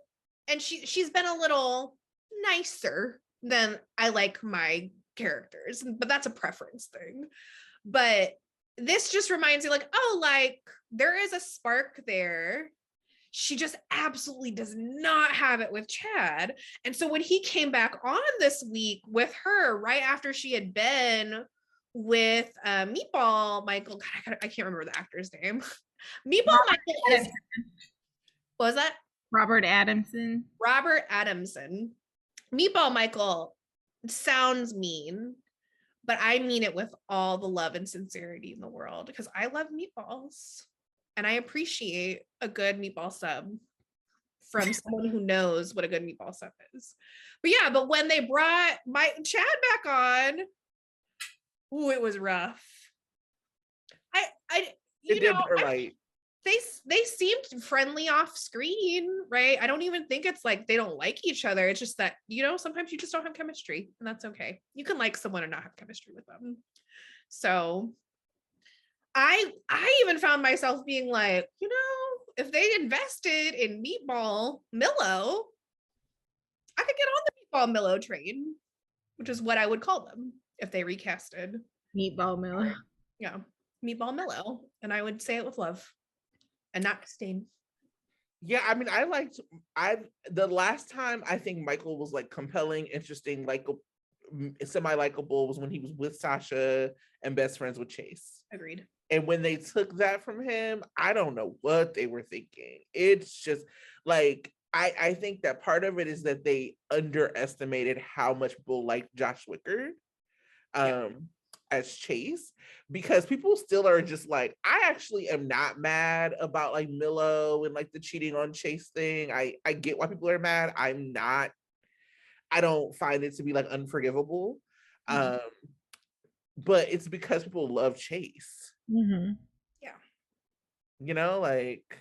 Speaker 3: and she's been a little nicer than I like my characters, but that's a preference thing. But this just reminds me like, oh, like there is a spark there. She just absolutely does not have it with Chad. And so when he came back on this week with her right after she had been with Meatball Michael, God, I can't remember the actor's name. Meatball Michael is, what was that?
Speaker 2: Robert Adamson.
Speaker 3: Meatball Michael sounds mean, but I mean it with all the love and sincerity in the world, because I love meatballs and I appreciate a good meatball sub from someone who knows what a good meatball sub is. But yeah, but when they brought my Chad back on, ooh, it was rough. They seemed friendly off screen, right? I don't even think it's like they don't like each other. It's just that, you know, sometimes you just don't have chemistry, and that's okay. You can like someone and not have chemistry with them. So I even found myself being like, you know, if they invested in Meatball Millo, I could get on the Meatball Millo train, which is what I would call them if they recasted
Speaker 2: Meatball Millo.
Speaker 3: Yeah, Meatball Millo, and I would say it with love. And not Christine.
Speaker 1: Yeah, I mean, the last time I think Michael was like compelling, interesting, like semi-likable was when he was with Sasha and best friends with Chase.
Speaker 3: Agreed.
Speaker 1: And when they took that from him, I don't know what they were thinking. It's just like, I think that part of it is that they underestimated how much people liked Josh Wicker. As Chase, because people still are just like, I actually am not mad about like Millo and like the cheating on Chase thing. I get why people are mad. I don't find it to be like unforgivable. But it's because people love Chase.
Speaker 2: Mm-hmm.
Speaker 3: Yeah.
Speaker 1: You know, like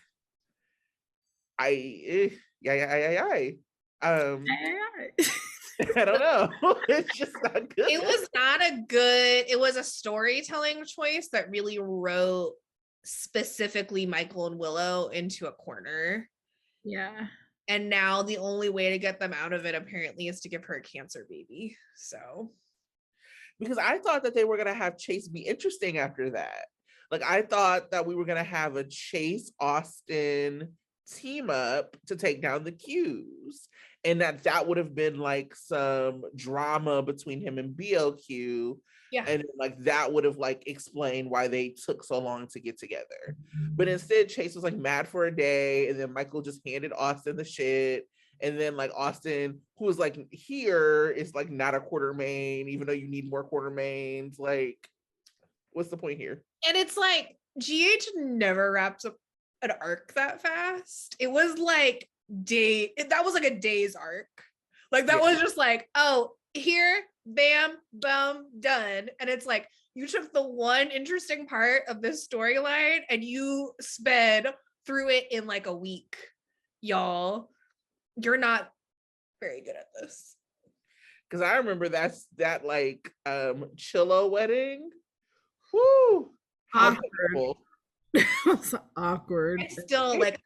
Speaker 1: I don't know. It's just not good.
Speaker 3: It was a storytelling choice that really wrote specifically Michael and Willow into a corner.
Speaker 2: Yeah.
Speaker 3: And now the only way to get them out of it apparently is to give her a cancer baby. So
Speaker 1: because I thought that they were gonna have Chase be interesting after that. Like I thought that we were gonna have a Chase Austin team up to take down the Qs, and that would have been like some drama between him and BLQ.
Speaker 3: yeah,
Speaker 1: And like that would have like explained why they took so long to get together. But instead, Chase was like mad for a day, and then Michael just handed Austin the shit. And then like Austin, who is like here, is like not a Quartermain, even though you need more Quartermains. Like, what's the point here?
Speaker 3: and it's like GH never wraps up an arc that fast. It was like that was like a day's arc. Like that was just like, oh, here, bam, boom, done. And it's like you took the one interesting part of this storyline and you sped through it in like a week, y'all. You're not very good at this.
Speaker 1: Because I remember that like Chillo wedding. Whoo!
Speaker 2: Awkward. It was awkward.
Speaker 3: It's still like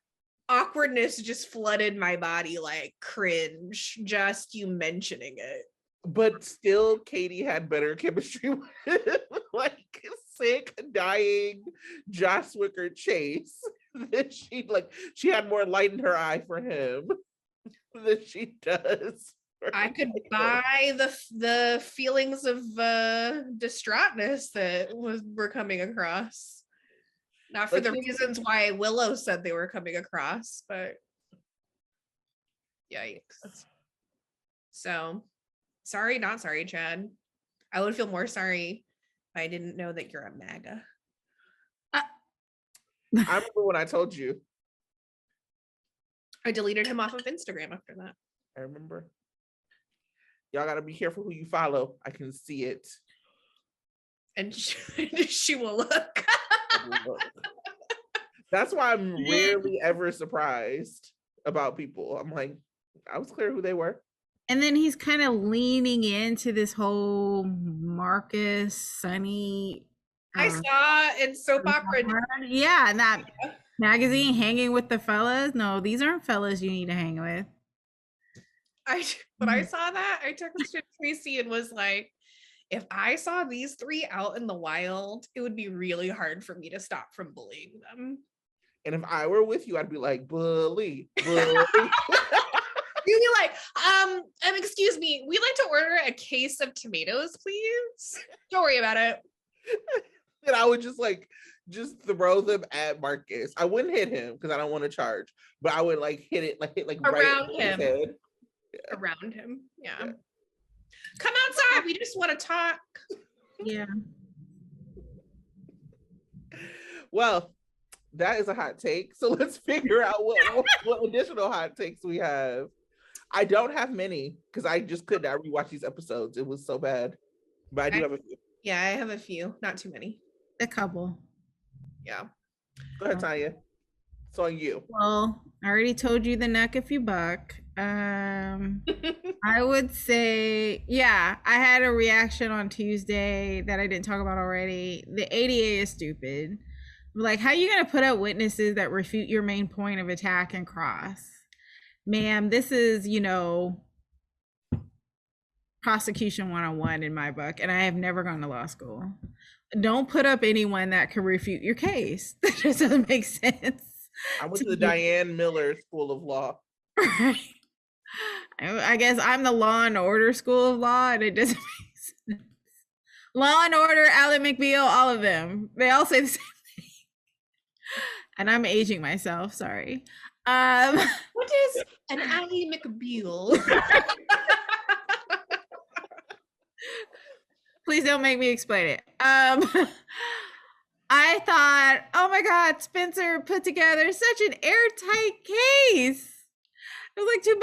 Speaker 3: awkwardness just flooded my body, like cringe, just you mentioning it.
Speaker 1: But still, Katie had better chemistry with like sick, dying Josh Wicker Chase. That she had more light in her eye for him than she does.
Speaker 3: I could buy the feelings of distraughtness that we're coming across. Not for the reasons why Willow said they were coming across, but yikes. So sorry, not sorry, Chad. I would feel more sorry if I didn't know that you're a MAGA.
Speaker 1: I remember when I told you.
Speaker 3: I deleted him off of Instagram after that.
Speaker 1: I remember. Y'all gotta be careful who you follow. I can see it.
Speaker 3: And she will look.
Speaker 1: That's why I'm rarely ever surprised about people. I'm like, I was clear who they were.
Speaker 2: And then he's kind of leaning into this whole Marcus, Sunny.
Speaker 3: I saw in Soap Opera.
Speaker 2: Yeah, and that magazine, Hanging with the Fellas. No, these aren't fellas you need to hang with.
Speaker 3: When I saw that, I texted Tracy and was like, if I saw these three out in the wild, it would be really hard for me to stop from bullying them.
Speaker 1: And if I were with you, I'd be like, bully. You'd
Speaker 3: be like, excuse me, we'd like to order a case of tomatoes, please. Don't worry about it.
Speaker 1: And I would just throw them at Marcus. I wouldn't hit him because I don't want to charge, but I would hit
Speaker 3: around
Speaker 1: right
Speaker 3: him.
Speaker 1: His head.
Speaker 3: Yeah. Around him. Yeah. Come outside. We just want to talk.
Speaker 2: Yeah.
Speaker 1: Well, that is a hot take. So let's figure out what additional hot takes we have. I don't have many because I just could not rewatch these episodes. It was so bad. But I do have a few.
Speaker 3: Yeah, I have a few. Not too many.
Speaker 2: A couple.
Speaker 3: Yeah.
Speaker 1: Go ahead, Tanya. It's on you.
Speaker 2: Well, I already told you the neck if you buck. I would say, yeah, I had a reaction on Tuesday that I didn't talk about already. The ADA is stupid. Like, how are you going to put up witnesses that refute your main point of attack and cross? Ma'am, this is, prosecution 101 in my book, and I have never gone to law school. Don't put up anyone that can refute your case. That just doesn't make sense.
Speaker 1: I went to the Diane Miller School of Law.
Speaker 2: Right. I guess I'm the Law and Order School of Law, and it doesn't make sense. Law and Order, Alan McBeal, all of them. They all say the same thing. And I'm aging myself, sorry.
Speaker 3: What is an Ally McBeal?
Speaker 2: Please don't make me explain it. I thought, oh my God, Spencer put together such an airtight case. It was like, too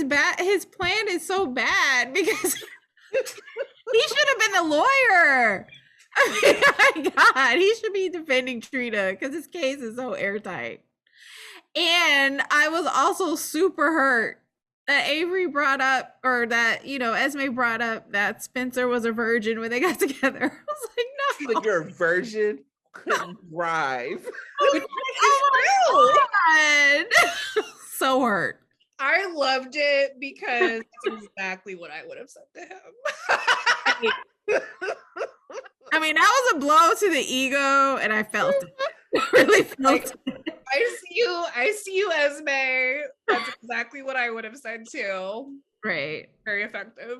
Speaker 2: bad his plan is so bad because he should have been the lawyer. I mean, oh my God, he should be defending Trina because his case is so airtight. And I was also super hurt that Avery brought up, or that, Esme brought up that Spencer was a virgin when they got together. I was like, no.
Speaker 1: Like, you're a virgin? couldn't drive.
Speaker 2: Oh my God. So hurt.
Speaker 3: I loved it because it's exactly what I would have said to him.
Speaker 2: I mean, that was a blow to the ego, and I felt it. Really felt it.
Speaker 3: I see you, Esme. That's exactly what I would have said too.
Speaker 2: Right.
Speaker 3: Very effective.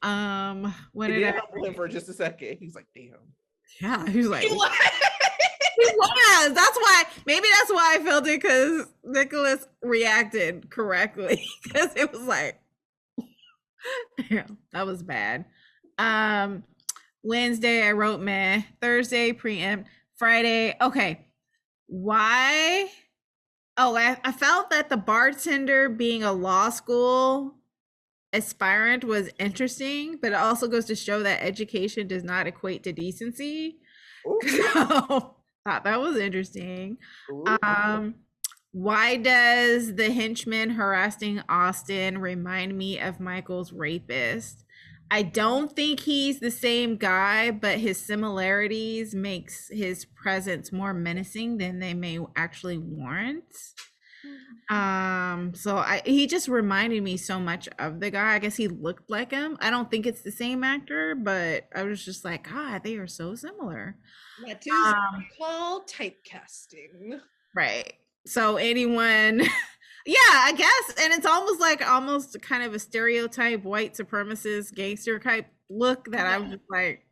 Speaker 2: When
Speaker 1: It
Speaker 2: did
Speaker 1: did
Speaker 2: I
Speaker 1: humble him for just a second. He's like, damn.
Speaker 2: Yeah, he was like,
Speaker 3: He
Speaker 2: he
Speaker 3: was.
Speaker 2: was. That's why, maybe that's why I felt it, because Nicholas reacted correctly. Because it was like, yeah, that was bad. Wednesday, I wrote meh. Thursday, preempt. Friday, okay. Why? Oh, I felt that the bartender being a law school aspirant was interesting, but it also goes to show that education does not equate to decency.
Speaker 1: Ooh.
Speaker 2: So thought that was interesting.
Speaker 1: Ooh.
Speaker 2: Why does the henchman harassing Austin remind me of Michael's rapist? I don't think he's the same guy, but his similarities makes his presence more menacing than they may actually warrant. So he just reminded me so much of the guy. I guess he looked like him. I don't think it's the same actor, but I was just like, God, they are so similar.
Speaker 3: That is called typecasting.
Speaker 2: Right. So anyone, yeah, I guess, and it's almost kind of a stereotype white supremacist gangster type look that I'm just like,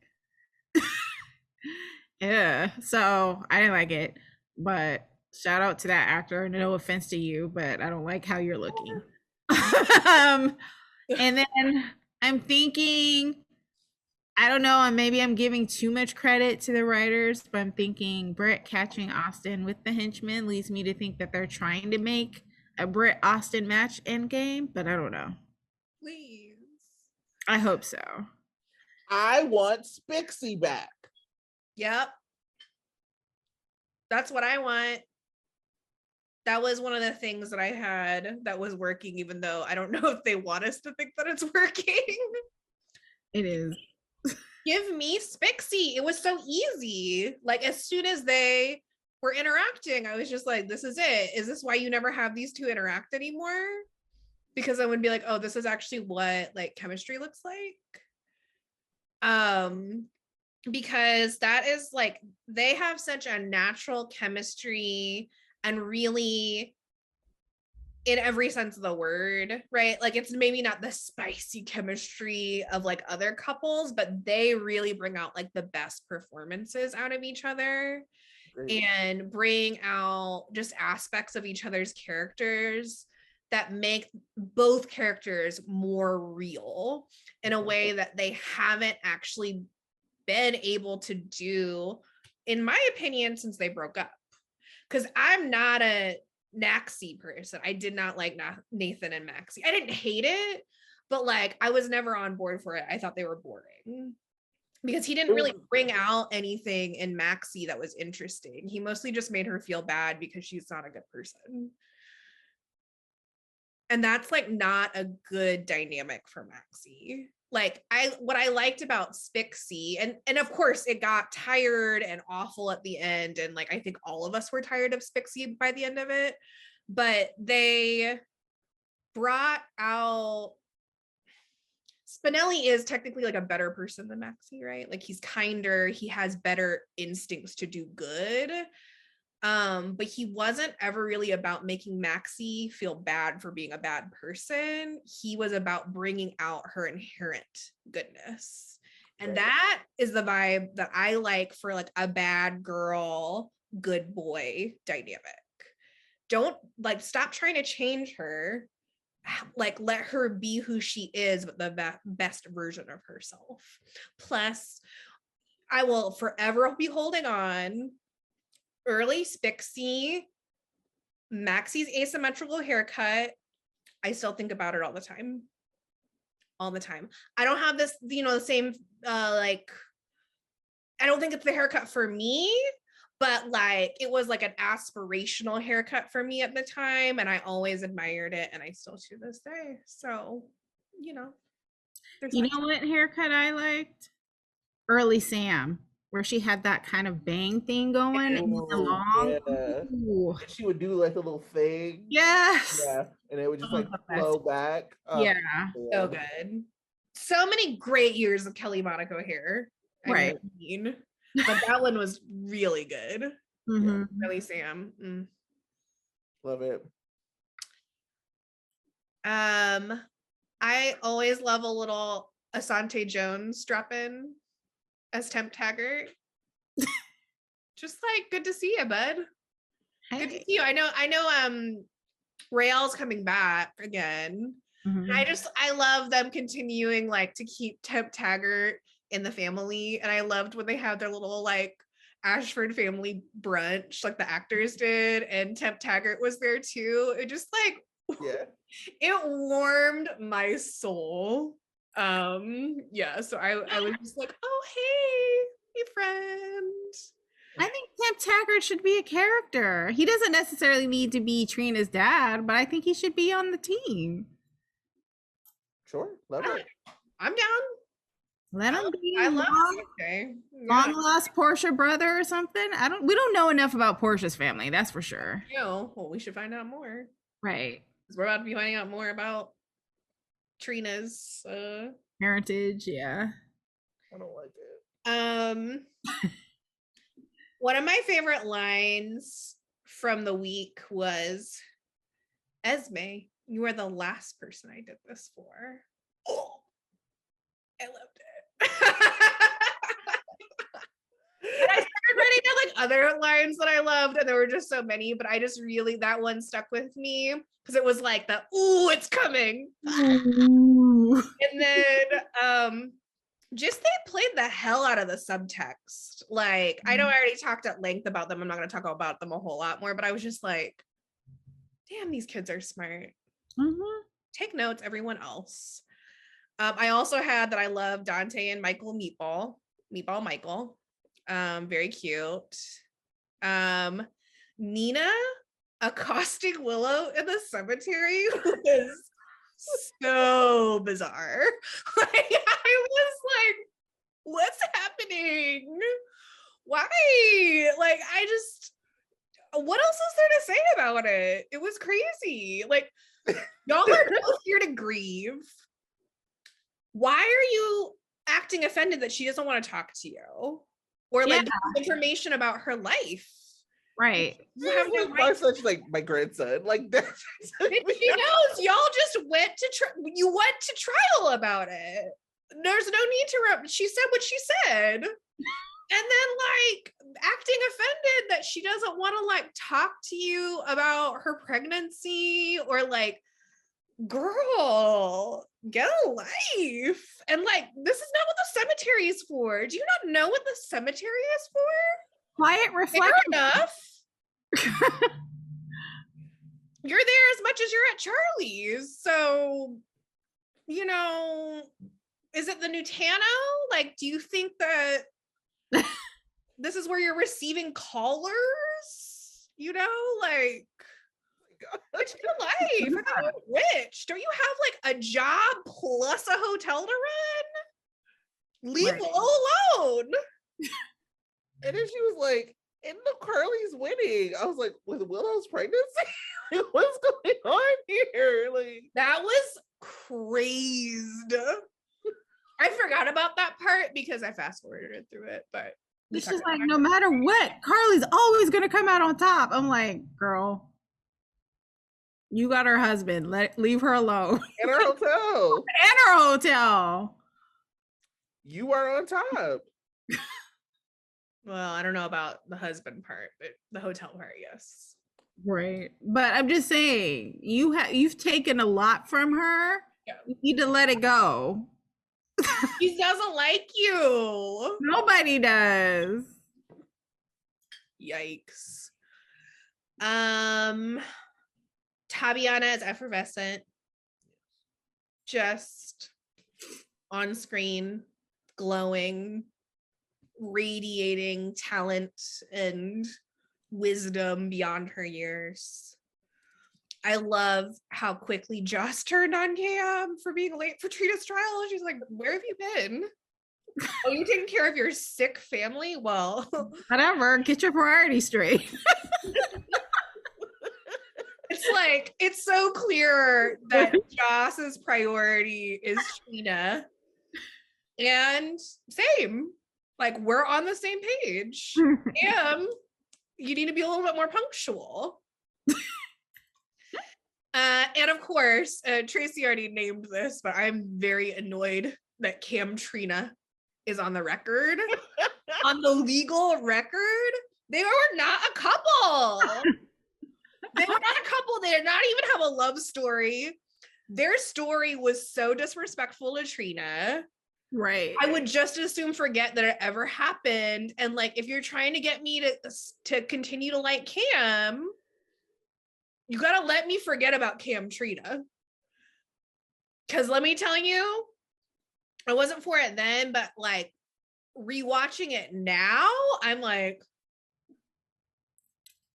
Speaker 2: yeah. So I didn't like it, but shout out to that actor. No offense to you, but I don't like how you're looking. And then I'm thinking, I don't know, and maybe I'm giving too much credit to the writers, but I'm thinking Britt catching Austin with the henchman leads me to think that they're trying to make a Britt Austin match endgame, but I don't know.
Speaker 3: Please.
Speaker 2: I hope so.
Speaker 1: I want Spixie back.
Speaker 3: Yep. That's what I want. That was one of the things that I had that was working, even though I don't know if they want us to think that it's working.
Speaker 2: It is.
Speaker 3: Give me Spixie. It was so easy. Like, as soon as they were interacting, I was just like, this is it. Is this why you never have these two interact anymore? Because I would be like, oh, this is actually what like chemistry looks like. Because that is like, they have such a natural chemistry, and really in every sense of the word, right? Like, it's maybe not the spicy chemistry of like other couples, but they really bring out like the best performances out of each other. Great. And bring out just aspects of each other's characters that make both characters more real in a way that they haven't actually been able to do, in my opinion, since they broke up. Because I'm not a Maxie person. I did not like Nathan and Maxie. I didn't hate it, but like I was never on board for it. I thought they were boring because he didn't really bring out anything in Maxie that was interesting. He mostly just made her feel bad because she's not a good person. And that's like not a good dynamic for Maxie. Like what I liked about Spixie, and of course it got tired and awful at the end, and like I think all of us were tired of Spixie by the end of it, but they brought out, Spinelli is technically like a better person than Maxie, right? Like he's kinder, he has better instincts to do good. But he wasn't ever really about making Maxie feel bad for being a bad person. He was about bringing out her inherent goodness. And that is the vibe that I like for like a bad girl, good boy dynamic. Don't like stop trying to change her. Like let her be who she is, but the best version of herself. Plus, I will forever be holding on. Early Spixie, Maxie's asymmetrical haircut, I still think about it all the time. All the time. I don't have this, the same, like, I don't think it's the haircut for me, but like, it was like an aspirational haircut for me at the time, and I always admired it, and I still to this day. So,
Speaker 2: You know what haircut I liked? Early Sam. where she had that kind of bang thing going and the
Speaker 1: Ooh,
Speaker 2: long.
Speaker 1: yeah.
Speaker 2: Ooh.
Speaker 1: And she would do like the little thing.
Speaker 2: Yes.
Speaker 1: Yeah. And it would just
Speaker 3: Oh,
Speaker 1: like
Speaker 3: the
Speaker 1: flow
Speaker 3: best.
Speaker 1: back.
Speaker 2: Yeah.
Speaker 3: So good. So many great years of Kelly Monaco hair.
Speaker 2: Right.
Speaker 3: Mean. But that one was really good.
Speaker 2: Mhm.
Speaker 3: Really, Sam.
Speaker 1: Love it.
Speaker 3: I always love a little Asante Jones drop in as Temp Taggart. Just like good to see you, bud. Good to
Speaker 2: Hey.
Speaker 3: see you. I know Rael's coming back again.
Speaker 2: Mhm.
Speaker 3: And I love them continuing like to keep Temp Taggart in the family. And I loved when they had their little like Ashford family brunch, like the actors did, and Temp Taggart was there too. It just like
Speaker 1: Yeah.
Speaker 3: it warmed my soul. Yeah, so I was just like, oh hey friend.
Speaker 2: I think Temp Taggart should be a character. He doesn't necessarily need to be Trina's dad, but I think he should be on the team.
Speaker 1: Sure. Love it.
Speaker 3: I'm down.
Speaker 2: Let him be
Speaker 3: I love okay.
Speaker 2: long lost Portia brother or something. We don't know enough about Portia's family, that's for sure.
Speaker 3: No, well, we should find out more.
Speaker 2: Right.
Speaker 3: Because we're about to be finding out more about Trina's
Speaker 2: heritage, yeah.
Speaker 1: I don't like it.
Speaker 3: One of my favorite lines from the week was, Esme, you are the last person I did this for. Oh, I loved it. And I started writing down like other lines that I loved, and there were just so many, but I just really, that one stuck with me because it was like the, ooh, it's coming.
Speaker 2: Ooh.
Speaker 3: And then just they played the hell out of the subtext. Like, I know I already talked at length about them. I'm not going to talk about them a whole lot more, but I was just like, damn, these kids are smart.
Speaker 2: Mm-hmm.
Speaker 3: Take notes, everyone else. I also had that I love Dante and Michael Meatball Michael. Very cute. Nina accosting Willow in the cemetery was so bizarre. Like, I was like, what's happening? Why? Like, what else is there to say about it? It was crazy. Like, y'all are both here to grieve. Why are you acting offended that she doesn't want to talk to you? Or like information about her life?
Speaker 2: Right.
Speaker 1: You have like such like my grandson. Like that's
Speaker 3: she knows y'all just went to trial about it. There's no need to she said what she said. And then like acting offended that she doesn't want to like talk to you about her pregnancy, or like, girl, get a life. And like, this is not what the cemetery is for. Do you not know what the cemetery is for?
Speaker 2: Quiet reflection.
Speaker 3: Enough. You're there as much as you're at Charlie's. So, you know, is it the new Tano? Like, do you think that this is where you're receiving callers? You know, like, what's your life? I thought you were rich. Don't you have like a job plus a hotel to run? Leave Willow alone.
Speaker 1: And then she was like, and look, Carly's winning. I was like, with Willow's pregnancy? What's going on here? Like,
Speaker 3: that was crazed. I forgot about that part because I fast forwarded through it, but
Speaker 2: it's just like, no matter what, Carly's always gonna come out on top. I'm like, girl, you got her husband. Leave her alone.
Speaker 1: In her hotel.
Speaker 2: And her hotel.
Speaker 1: You are on top.
Speaker 3: Well, I don't know about the husband part, but the hotel part, yes.
Speaker 2: Right. But I'm just saying, you've taken a lot from her. Yeah. You need to let it go.
Speaker 3: She doesn't like you.
Speaker 2: Nobody does.
Speaker 3: Yikes. Tabiana is effervescent. Just on screen, glowing, radiating talent and wisdom beyond her years. I love how quickly Joss turned on Cam for being late for Trina's trial. She's like, where have you been? Oh, you taking care of your sick family? Well,
Speaker 2: Whatever, get your priorities straight.
Speaker 3: it's like, it's so clear that Joss's priority is Trina. And same, like, we're on the same page. And you need to be a little bit more punctual. And of course, Tracy already named this, but I'm very annoyed that Cam Trina is on the record. On the legal record, they were not a couple. They were not a couple. They did not even have a love story. Their story was so disrespectful to Trina.
Speaker 2: Right.
Speaker 3: I would just as soon forget that it ever happened. And like, if you're trying to get me to continue to like Cam, you gotta let me forget about Cam Trina. Because let me tell you, I wasn't for it then, but like rewatching it now, I'm like,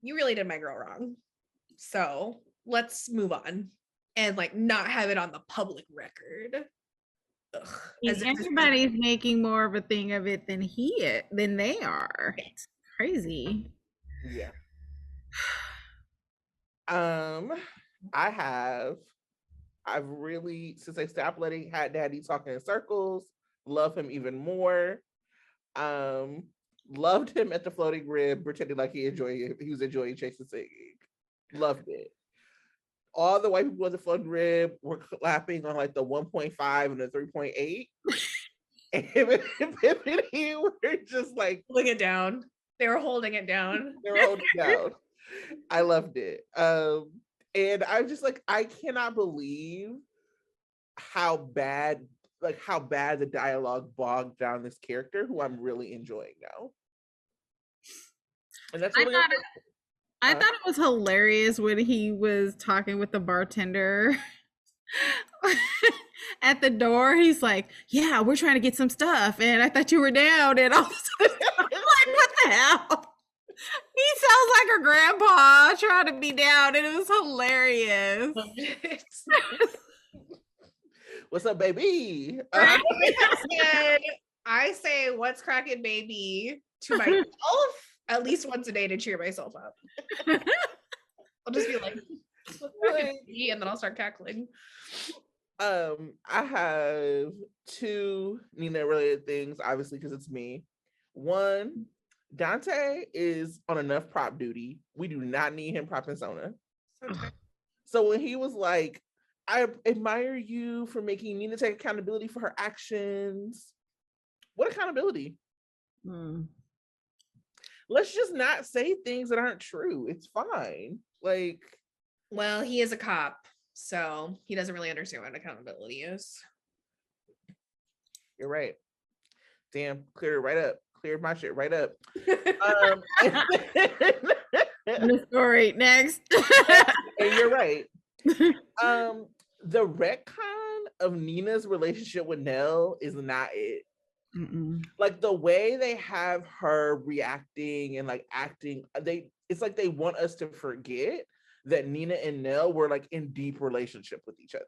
Speaker 3: you really did my girl wrong. So let's move on and like not have it on the public record. Ugh,
Speaker 2: everybody's making more of a thing of it than they are. It's crazy.
Speaker 1: Yeah. I've really, since I stopped letting Hat Daddy talk in circles, love him even more. Loved him at the floating rib, pretending like he was enjoying Chase's singing. Loved it. All the white people on the floating rib were clapping on like the 1.5 and the 3.8. And him and he were just like
Speaker 3: holding it down. They were holding it down.
Speaker 1: I loved it. And I'm just like, I cannot believe how bad the dialogue bogged down this character who I'm really enjoying now. And that's really
Speaker 2: I thought it was hilarious when he was talking with the bartender at the door. He's like, yeah, we're trying to get some stuff. And I thought you were down. And all of a sudden, I'm like, what the hell? He sounds like a grandpa trying to be down. And it was hilarious.
Speaker 1: What's up, baby?
Speaker 3: I say, what's cracking, baby, to myself at least once a day to cheer myself up. I'll just be like, and then I'll start cackling.
Speaker 1: I have two Nina related things, obviously, because it's me. One, Dante is on enough prop duty. We do not need him propping Sona. So when he was like, I admire you for making Nina take accountability for her actions. What accountability? Let's just not say things that aren't true. It's fine. Like,
Speaker 3: well, he is a cop, so he doesn't really understand what accountability is.
Speaker 1: You're right. Damn, clear it right up. Cleared my shit right up.
Speaker 2: The story next.
Speaker 1: And you're right. The retcon of Nina's relationship with Nell is not it. Like the way they have her reacting and like acting, it's like they want us to forget that Nina and Nell were like in deep relationship with each other.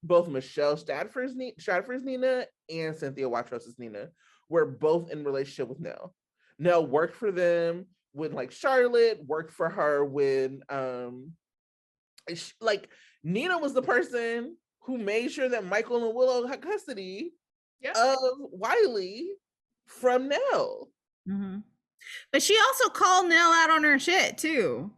Speaker 1: Both Michelle Stratford's Nina and Cynthia Watros's Nina were both in relationship with Nell. Nell worked for them when like Charlotte, worked for her when like Nina was the person who made sure that Michael and Willow had custody of Wiley from Nell.
Speaker 2: But she also called Nell out on her shit too.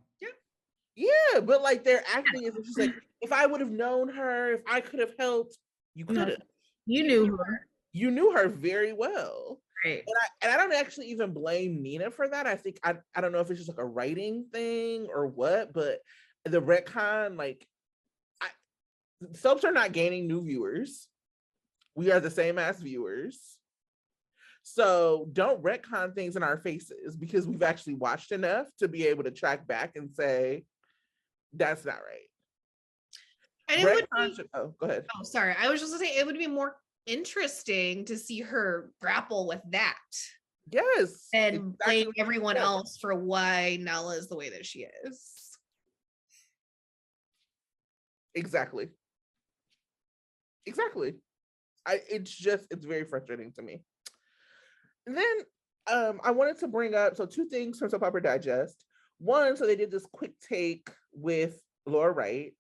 Speaker 1: Yeah, but like they're acting as if she's like, if I would have known her, if I could have helped, you could have.
Speaker 2: You knew her.
Speaker 1: You knew her very well.
Speaker 2: Right.
Speaker 1: And I don't actually even blame Nina for that. I think I don't know if it's just like a writing thing or what, but the retcon, like soaps are not gaining new viewers. We are the same ass viewers. So don't retcon things in our faces because we've actually watched enough to be able to track back and say, that's not right.
Speaker 3: And it would be,
Speaker 1: go ahead.
Speaker 3: Oh, sorry. I was just gonna say it would be more interesting to see her grapple with that.
Speaker 1: Yes.
Speaker 3: And blame everyone else for why Nella is the way that she is.
Speaker 1: Exactly. It's very frustrating to me. And then I wanted to bring up two things from Soap Opera Digest. One, so they did this quick take with Laura Wright.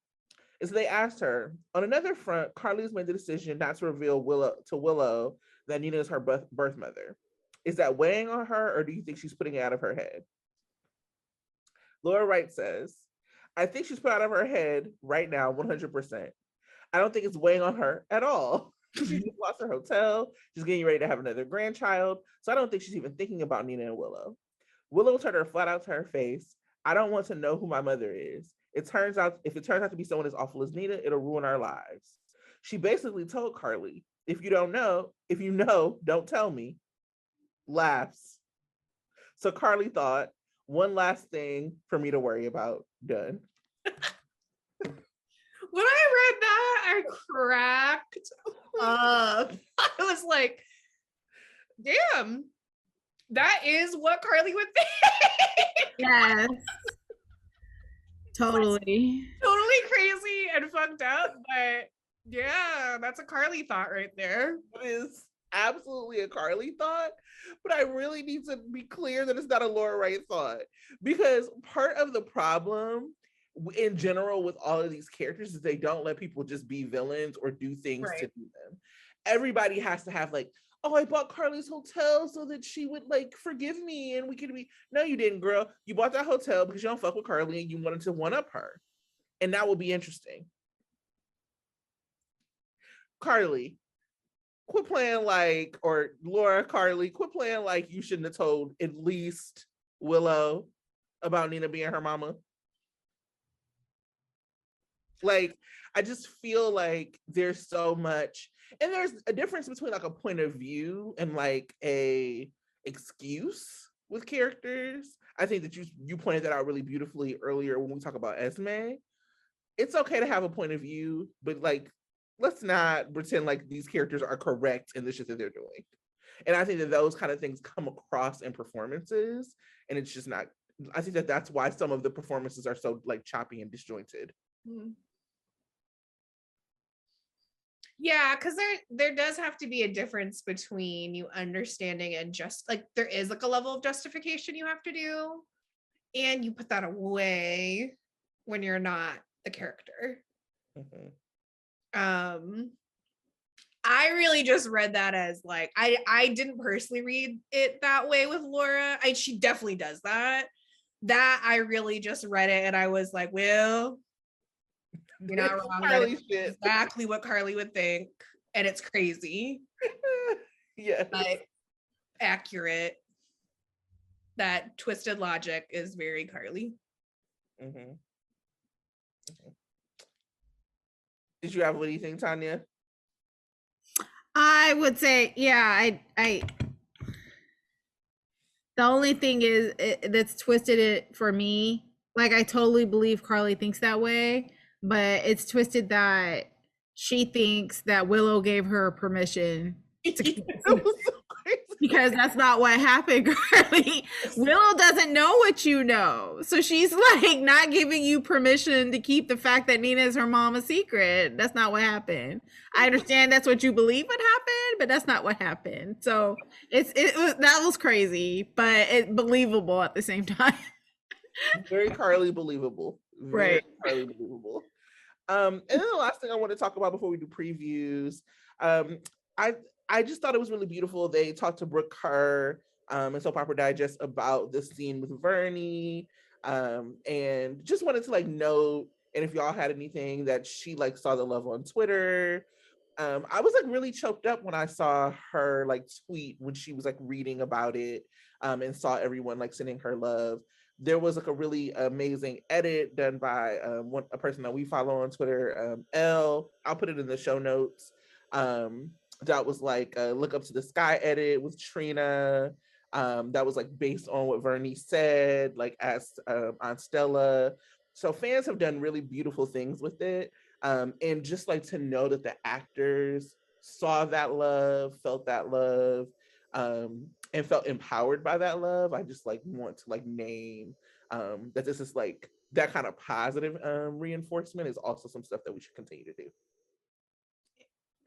Speaker 1: Is they asked her, on another front, Carly's made the decision not to reveal Willow that Nina is her birth mother. Is that weighing on her, or do you think she's putting it out of her head? Laura Wright says, I think she's put out of her head right now, 100%. I don't think it's weighing on her at all. She just lost her hotel. She's getting ready to have another grandchild. So I don't think she's even thinking about Nina and Willow. Willow told her flat out to her face, I don't want to know who my mother is. If it turns out to be someone as awful as Nina, it'll ruin our lives. She basically told Carly, if you know, don't tell me. Laughs. So Carly thought, one last thing for me to worry about, done.
Speaker 3: When I read that, I cracked up. I was like, damn, that is what Carly would think.
Speaker 2: Yes. Totally.
Speaker 3: Totally crazy and fucked up, but yeah, that's a Carly thought right there.
Speaker 1: It is absolutely a Carly thought, but I really need to be clear that it's not a Laura Wright thought, because part of the problem in general with all of these characters is they don't let people just be villains or do things to do them. Everybody has to have like, oh, I bought Carly's hotel so that she would like forgive me and we could be. No, you didn't, girl. You bought that hotel because you don't fuck with Carly and you wanted to one up her. And that will be interesting. Carly, quit playing like, or Laura, Carly, quit playing like you shouldn't have told at least Willow about Nina being her mama. Like, I just feel like there's so much, and there's a difference between like a point of view and like a excuse with characters. I think that you pointed that out really beautifully earlier when we talk about Esme. It's okay to have a point of view, but like, let's not pretend like these characters are correct in the shit that they're doing. And I think that those kind of things come across in performances, and it's just not. I think that that's why some of the performances are so like choppy and disjointed.
Speaker 3: Mm-hmm. Yeah, because there does have to be a difference between you understanding and just like there is like a level of justification you have to do, and you put that away when you're not the character. Mm-hmm. I really just read that as like I didn't personally read it that way with Laura. She definitely does that. That I really just read it and I was like, well, you're not wrong. That is exactly what Carly would think. And it's crazy.
Speaker 1: Yeah.
Speaker 3: But accurate. That twisted logic is very Carly.
Speaker 1: Mm-hmm. Mm-hmm. Did you have anything, Tanya?
Speaker 2: I would say, yeah, I the only thing is that's twisted it for me. Like, I totally believe Carly thinks that way, but it's twisted that she thinks that Willow gave her permission to because that's not what happened, Carly. Willow doesn't know what you know. So she's like not giving you permission to keep the fact that Nina is her mom a secret. That's not what happened. I understand that's what you believe would happen, but that's not what happened. So that was crazy, but it's believable at the same time.
Speaker 1: Very Carly believable. Very
Speaker 2: right.
Speaker 1: Carly believable. And then the last thing I want to talk about before we do previews, I just thought it was really beautiful. They talked to Brooke Kerr in Soap Opera Digest about the scene with Vernie, and just wanted to like note, and if y'all had anything that she like saw the love on Twitter. I was like really choked up when I saw her like tweet when she was like reading about it, and saw everyone like sending her love. There was like a really amazing edit done by a person that we follow on Twitter, Elle. I'll put it in the show notes. That was like a Look Up to the Sky edit with Trina. That was like based on what Vernie said, like as on Stella. So fans have done really beautiful things with it. And just like to know that the actors saw that love, felt that love, and felt empowered by that love. I just like want to like name that this is like that kind of positive reinforcement is also some stuff that we should continue to do.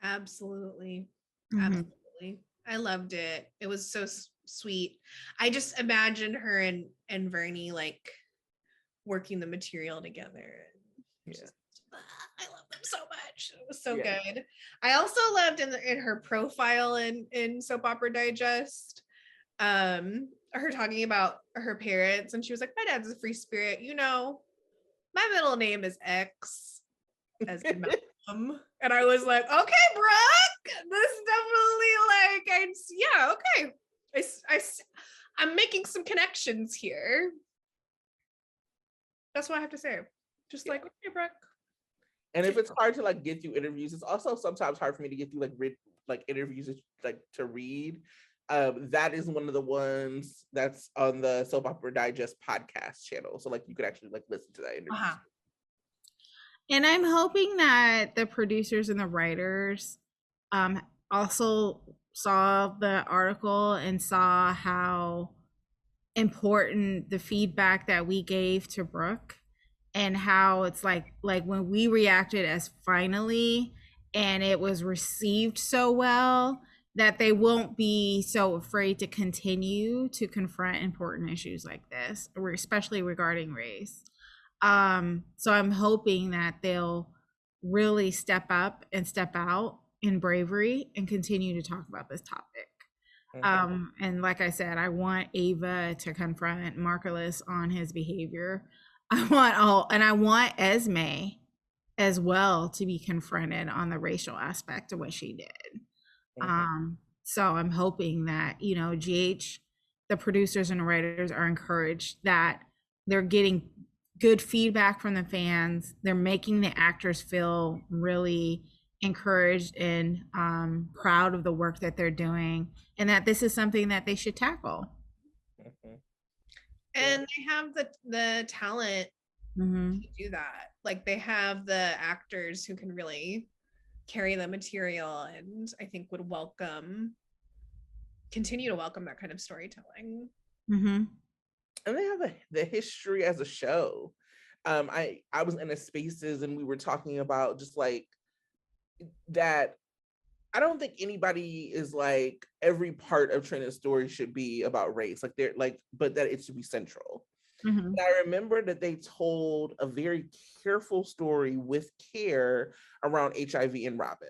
Speaker 3: Absolutely.
Speaker 2: Mhm.
Speaker 3: Absolutely. I loved it. It was so sweet. I just imagined her and Vernie like working the material together.
Speaker 1: Yeah.
Speaker 3: Just, I love them so much. It was so
Speaker 1: Yeah.
Speaker 3: good. I also loved in her profile in Soap Opera Digest, her talking about her parents, and she was like, "My dad's a free spirit. You know, my middle name is X, as in Malcolm." And I was like, "Okay, Brooke, this definitely yeah, okay. I'm making some connections here." That's what I have to say. Just like, okay, Brooke.
Speaker 1: And if it's hard to like get through interviews, it's also sometimes hard for me to get through like interviews like to read. That is one of the ones that's on the Soap Opera Digest podcast channel. So like you could actually like listen to that interview.
Speaker 3: Uh-huh.
Speaker 2: And I'm hoping that the producers and the writers also saw the article and saw how important the feedback that we gave to Brooke, and how it's like when we reacted as finally and it was received so well, that they won't be so afraid to continue to confront important issues like this, or especially regarding race. So I'm hoping that they'll really step up and step out in bravery and continue to talk about this topic. And like I said, I want Ava to confront Marcellus on his behavior. I want Esme as well to be confronted on the racial aspect of what she did. So I'm hoping that, you know, GH, the producers and the writers are encouraged that they're getting good feedback from the fans. They're making the actors feel really encouraged and proud of the work that they're doing, and that this is something that they should tackle.
Speaker 3: And they have the talent to do that. Like they have the actors who can really carry the material, and I think would continue to welcome that kind of storytelling.
Speaker 1: And they have the history as a show. I was in a spaces and we were talking about just like that. I don't think anybody is like every part of Trina's story should be about race, like they're like, but that it should be central. I remember that they told a very careful story with care around HIV and Robin.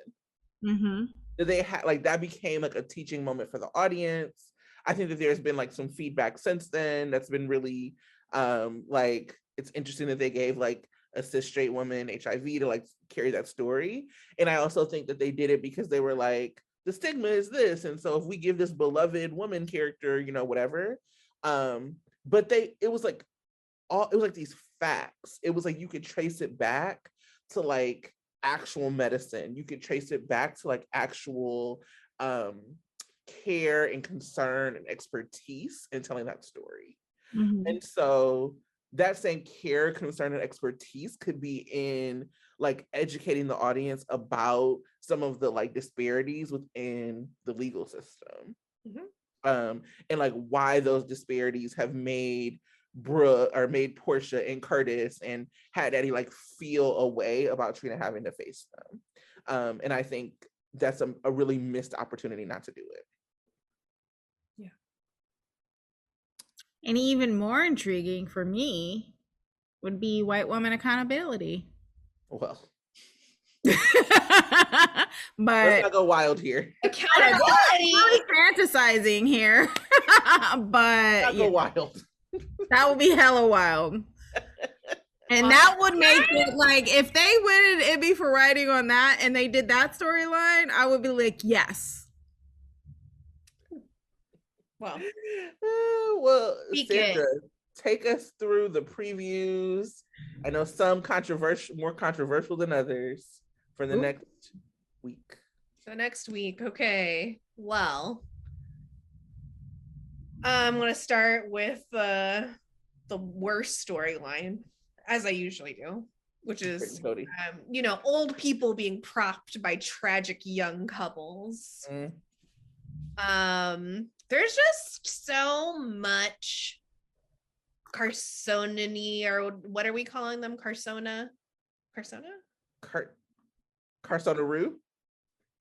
Speaker 1: That they had like that became like a teaching moment for the audience. I think that there's been like some feedback since then that's been really like it's interesting that they gave like a cis straight woman HIV to like carry that story. And I also think that they did it because they were like, the stigma is this, and so if we give this beloved woman character, you know, whatever. But it was like these facts. It was like you could trace it back to like actual medicine. You could trace it back to like actual care and concern and expertise in telling that story. And so that same care, concern, and expertise could be in like educating the audience about some of the like disparities within the legal system. And like why those disparities have made Brooke or made Portia and Curtis and had Eddie like feel a way about Trina having to face them. And I think that's a really missed opportunity not to do it.
Speaker 2: And even more intriguing for me would be white woman accountability.
Speaker 1: Well,
Speaker 2: but
Speaker 1: let's not go wild here.
Speaker 3: Accountability.
Speaker 2: Fantasizing here. But
Speaker 1: not go wild.
Speaker 2: That would be hella wild. And that would make it like, if they wouldn't it be for writing on that and they did that storyline, I would be like, yes.
Speaker 3: Well,
Speaker 1: Sandra, take us through the previews. I know some more controversial than others for the next week.
Speaker 3: Okay. Well, I'm gonna start with the worst storyline, as I usually do, which is you know, old people being propped by tragic young couples. There's just so much Carsona-y, or what are we calling them? Carsona-Roo?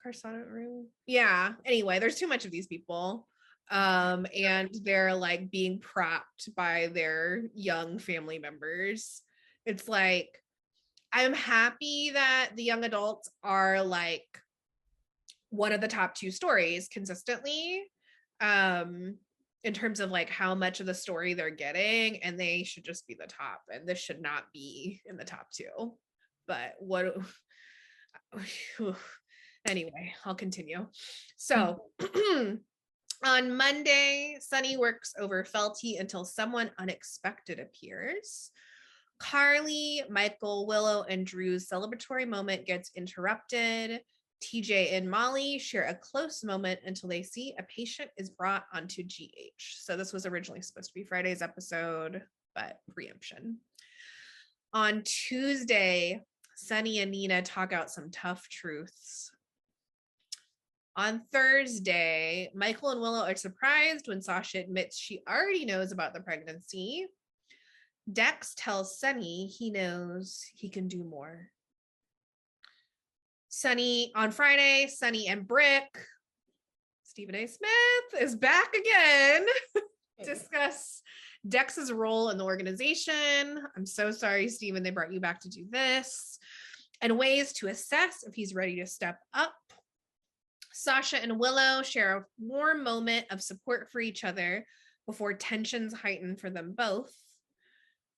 Speaker 3: Carsano Rue. Yeah. Anyway, there's too much of these people. And they're like being propped by their young family members. It's like, I'm happy that the young adults are like one of the top 2 stories consistently. In terms of like how much of the story they're getting, and they should just be the top, and this should not be in the top 2. But what anyway, I'll continue. So on Monday, Sunny works over Felty until someone unexpected appears. Carly, Michael, Willow, and Drew's celebratory moment gets interrupted. TJ and Molly share a close moment until they see a patient is brought onto GH. So this was originally supposed to be Friday's episode, but preemption. On Tuesday, Sunny and Nina talk out some tough truths. On Thursday, Michael and Willow are surprised when Sasha admits she already knows about the pregnancy. Dex tells Sunny he knows he can do more. Sunny on Friday, Sunny and Britt, Stephen A. Smith is back again. Discuss Dex's role in the organization. I'm so sorry, Stephen, they brought you back to do this. And ways to assess if he's ready to step up. Sasha and Willow share a warm moment of support for each other before tensions heighten for them both.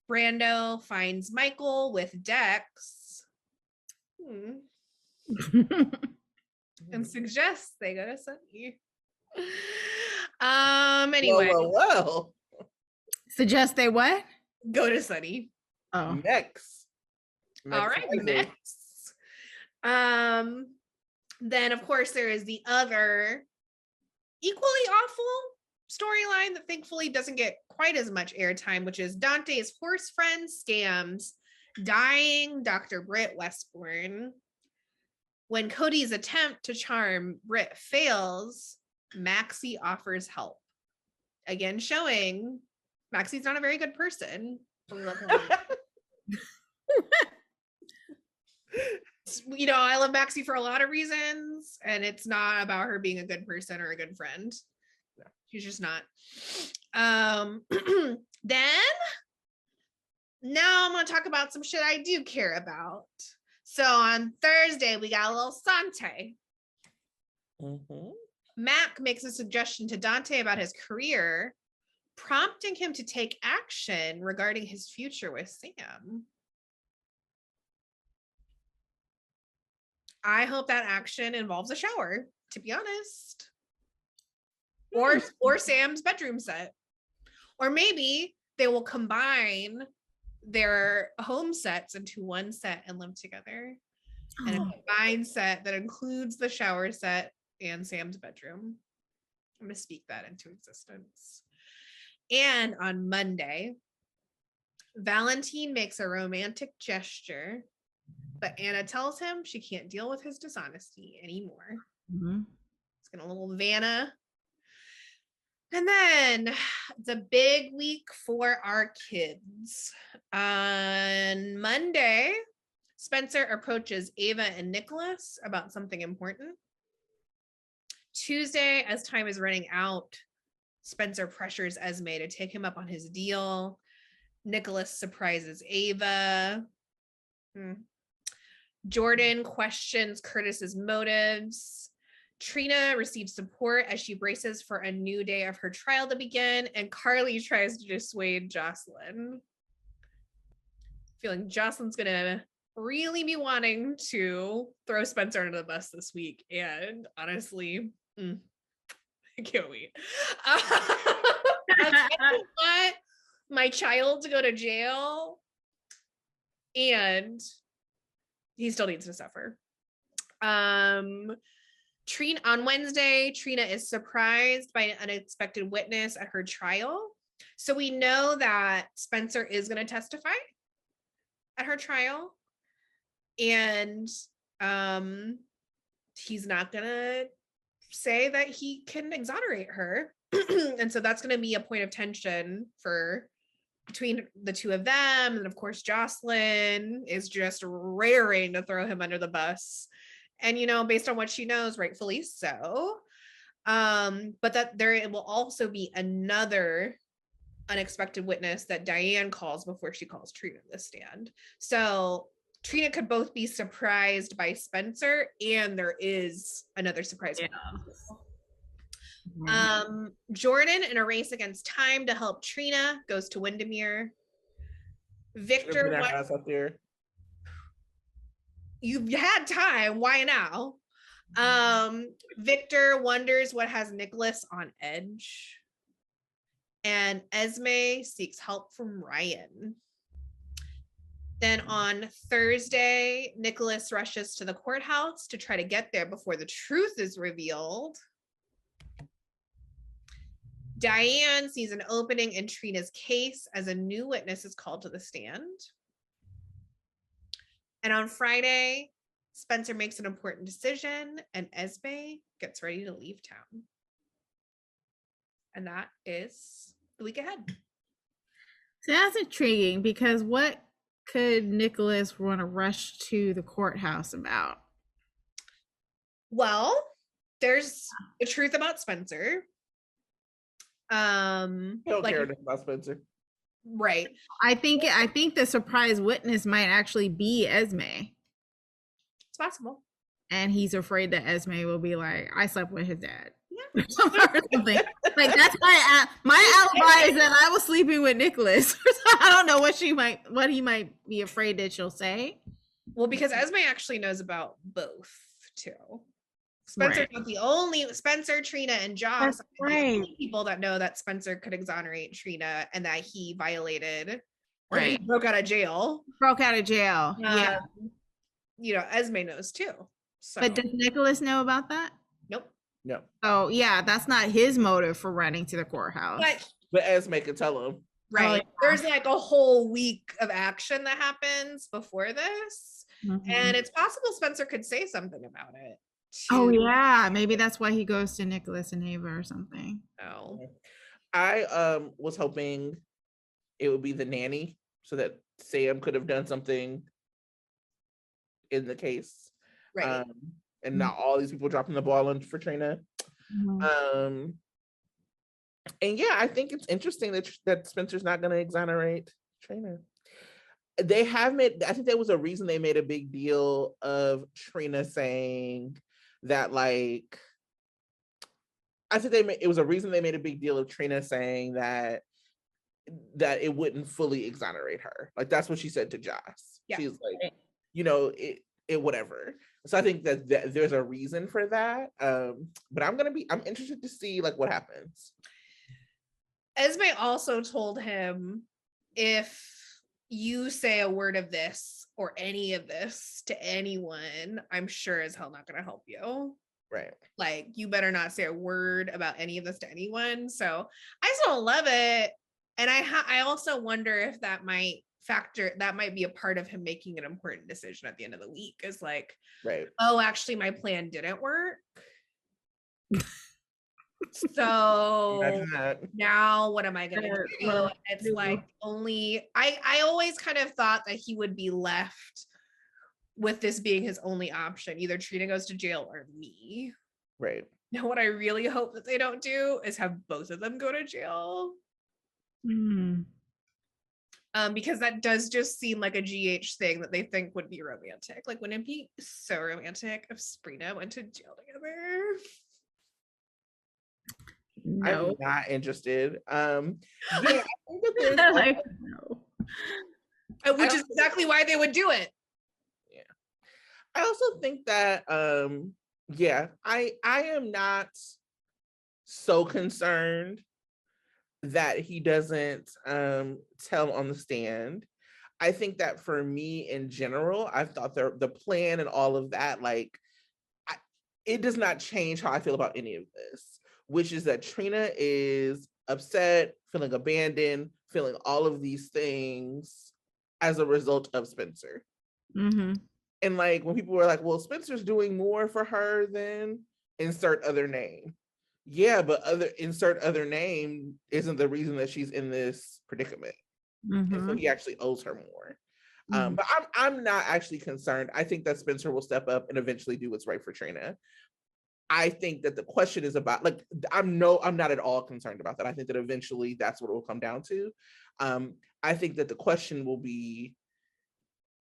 Speaker 3: Brando finds Michael with Dex. And suggests they go to Sunny. Anyway.
Speaker 1: Whoa.
Speaker 2: Suggest they what?
Speaker 3: Go to Sunny.
Speaker 2: Oh.
Speaker 1: Next.
Speaker 3: All right, next. Then of course there is the other equally awful storyline that thankfully doesn't get quite as much airtime, which is Dante's horse friend scams dying Dr. Britt Westbourne. When Cody's attempt to charm Britt fails, Maxie offers help. Again, showing Maxie's not a very good person. You know, I love Maxie for a lot of reasons, and it's not about her being a good person or a good friend. She's just not. Then, now I'm going to talk about some shit I do care about. So on Thursday, we got a little Sante. Mac makes a suggestion to Dante about his career, prompting him to take action regarding his future with Sam. I hope that action involves a shower, to be honest. Or Sam's bedroom set. Or maybe they will combine their home sets into one set and live together. And a combined set that includes the shower set and Sam's bedroom. I'm going to speak that into existence. And on Monday, Valentine makes a romantic gesture, but Anna tells him she can't deal with his dishonesty anymore. It's gonna little Vanna. And then it's a big week for our kids. On Monday, Spencer approaches Ava and Nicholas about something important. Tuesday, as time is running out, Spencer pressures Esme to take him up on his deal. Nicholas surprises Ava. Jordan questions Curtis's motives. Trina receives support as she braces for a new day of her trial to begin, and Carly tries to dissuade Jocelyn. Feeling Jocelyn's gonna really be wanting to throw Spencer under the bus this week, and honestly, I can't wait. I want my child to go to jail, and he still needs to suffer. Trina on Wednesday, Trina is surprised by an unexpected witness at her trial. So we know that Spencer is going to testify at her trial, and he's not going to say that he can exonerate her. And so that's going to be a point of tension for between the two of them. And of course, Jocelyn is just raring to throw him under the bus And, based on what she knows, rightfully so. But that there will also be another unexpected witness that Diane calls before she calls Trina to the stand. So Trina could both be surprised by Spencer, and there is another surprise.
Speaker 2: Yeah.
Speaker 3: Jordan, in a race against time to help Trina, goes to Windermere. Victor,
Speaker 1: house up there.
Speaker 3: You've had time. Why now? Victor wonders what has Nicholas on edge. And Esme seeks help from Ryan. Then on Thursday, Nicholas rushes to the courthouse to try to get there before the truth is revealed. Diane sees an opening in Trina's case as a new witness is called to the stand. And on Friday, Spencer makes an important decision and Esme gets ready to leave town. And that is the week ahead.
Speaker 2: So that's intriguing, because what could Nicholas want to rush to the courthouse about?
Speaker 3: Well, there's the truth about Spencer.
Speaker 1: Don't care enough about Spencer.
Speaker 3: Right.
Speaker 2: I think the surprise witness might actually be Esme.
Speaker 3: It's possible.
Speaker 2: And he's afraid that Esme will be like, I slept with his dad.
Speaker 3: Yeah.
Speaker 2: Or something. Like, that's my alibi is that I was sleeping with Nicholas. I don't know what he might be afraid that she'll say.
Speaker 3: Well, because Esme actually knows about both too. Spencer's not the only Spencer, Trina, and Joss are the only people that know that Spencer could exonerate Trina and that he violated or he broke out of jail.
Speaker 2: Yeah.
Speaker 3: Esme knows too. So.
Speaker 2: But does Nicholas know about that?
Speaker 3: Nope.
Speaker 1: No.
Speaker 2: Oh yeah, that's not his motive for running to the courthouse.
Speaker 1: But Esme could tell him.
Speaker 3: Right.
Speaker 2: Oh, yeah.
Speaker 3: There's like a whole week of action that happens before this.
Speaker 2: Mm-hmm.
Speaker 3: And it's possible Spencer could say something about it.
Speaker 2: Oh yeah, maybe that's why he goes to Nicholas and Ava or something.
Speaker 3: Oh.
Speaker 1: I was hoping it would be the nanny so that Sam could have done something in the case.
Speaker 3: Right.
Speaker 1: And not all these people dropping the ball on for Trina.
Speaker 2: Mm-hmm.
Speaker 1: And yeah, I think it's interesting that Spencer's not going to exonerate Trina. They have made, I think there was a reason they made a big deal of Trina saying that, like, I think it was a reason they made a big deal of Trina saying that it wouldn't fully exonerate her. Like, that's what she said to Joss.
Speaker 3: Yeah.
Speaker 1: She's like, it whatever. So I think that there's a reason for that. But I'm interested to see like what happens.
Speaker 3: Esme also told him, if you say a word of this or any of this to anyone, I'm sure as hell not going to help you.
Speaker 1: Right.
Speaker 3: Like, you better not say a word about any of this to anyone. So I still love it. And I also wonder if that might be a part of him making an important decision at the end of the week, is like,
Speaker 1: right.
Speaker 3: Oh, actually my plan didn't work. So now what am I going to do? It's like I always kind of thought that he would be left with this being his only option. Either Trina goes to jail or me.
Speaker 1: Right.
Speaker 3: Now what I really hope that they don't do is have both of them go to jail. Because that does just seem like a GH thing that they think would be romantic. Like, wouldn't it be so romantic if Sprina went to jail together?
Speaker 2: No.
Speaker 1: I'm not interested. Yeah, I think that
Speaker 2: like, no.
Speaker 3: Which is exactly why they would do it.
Speaker 1: Yeah. I also think that I am not so concerned that he doesn't tell on the stand. I think that for me in general, I thought the plan and all of that, like, it does not change how I feel about any of this, which is that Trina is upset, feeling abandoned, feeling all of these things as a result of Spencer.
Speaker 2: Mm-hmm.
Speaker 1: And like, when people were like, well, Spencer's doing more for her than insert other name. Yeah, but insert other name isn't the reason that she's in this predicament.
Speaker 2: Mm-hmm.
Speaker 1: And so he actually owes her more. But I'm not actually concerned. I think that Spencer will step up and eventually do what's right for Trina. I think that the question is about, like, I'm not at all concerned about that. I think that eventually that's what it will come down to. I think that the question will be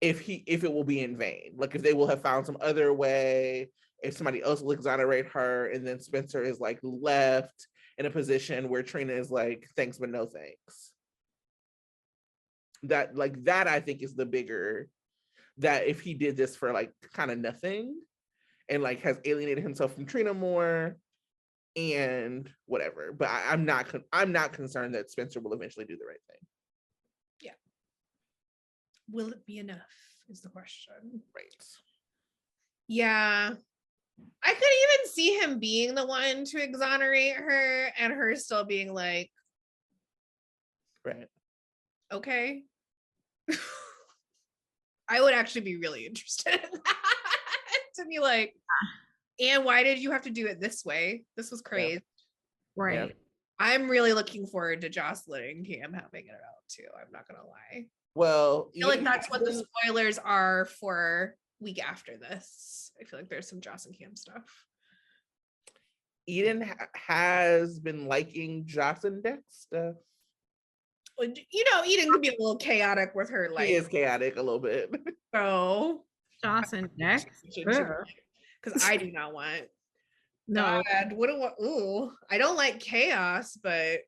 Speaker 1: if it will be in vain, like if they will have found some other way, if somebody else will exonerate her, and then Spencer is like left in a position where Trina is like, thanks, but no thanks. That I think is the bigger, that if he did this for like kind of nothing and like has alienated himself from Trina more and whatever. But I'm not concerned that Spencer will eventually do the right thing.
Speaker 3: Yeah. Will it be enough is the question.
Speaker 1: Right.
Speaker 3: Yeah. I could even see him being the one to exonerate her and her still being like,
Speaker 1: right.
Speaker 3: Okay. I would actually be really interested in that. To be like, and why did you have to do it this way? This was crazy.
Speaker 2: Yeah. Right.
Speaker 1: Yeah.
Speaker 3: I'm really looking forward to ChaLynn and Cam having it out too. I'm not gonna lie.
Speaker 1: Well,
Speaker 3: I feel like that's what the spoilers are for week after this. I feel like there's some Joss and Cam stuff.
Speaker 1: Eden has been liking Joss and Dex stuff.
Speaker 3: You know, Eden could be a little chaotic with her life.
Speaker 1: She is chaotic a little bit.
Speaker 3: So
Speaker 2: Joss and Dex.
Speaker 3: Because I do not want.
Speaker 2: No.
Speaker 3: God, what do I? Ooh, I don't like chaos, but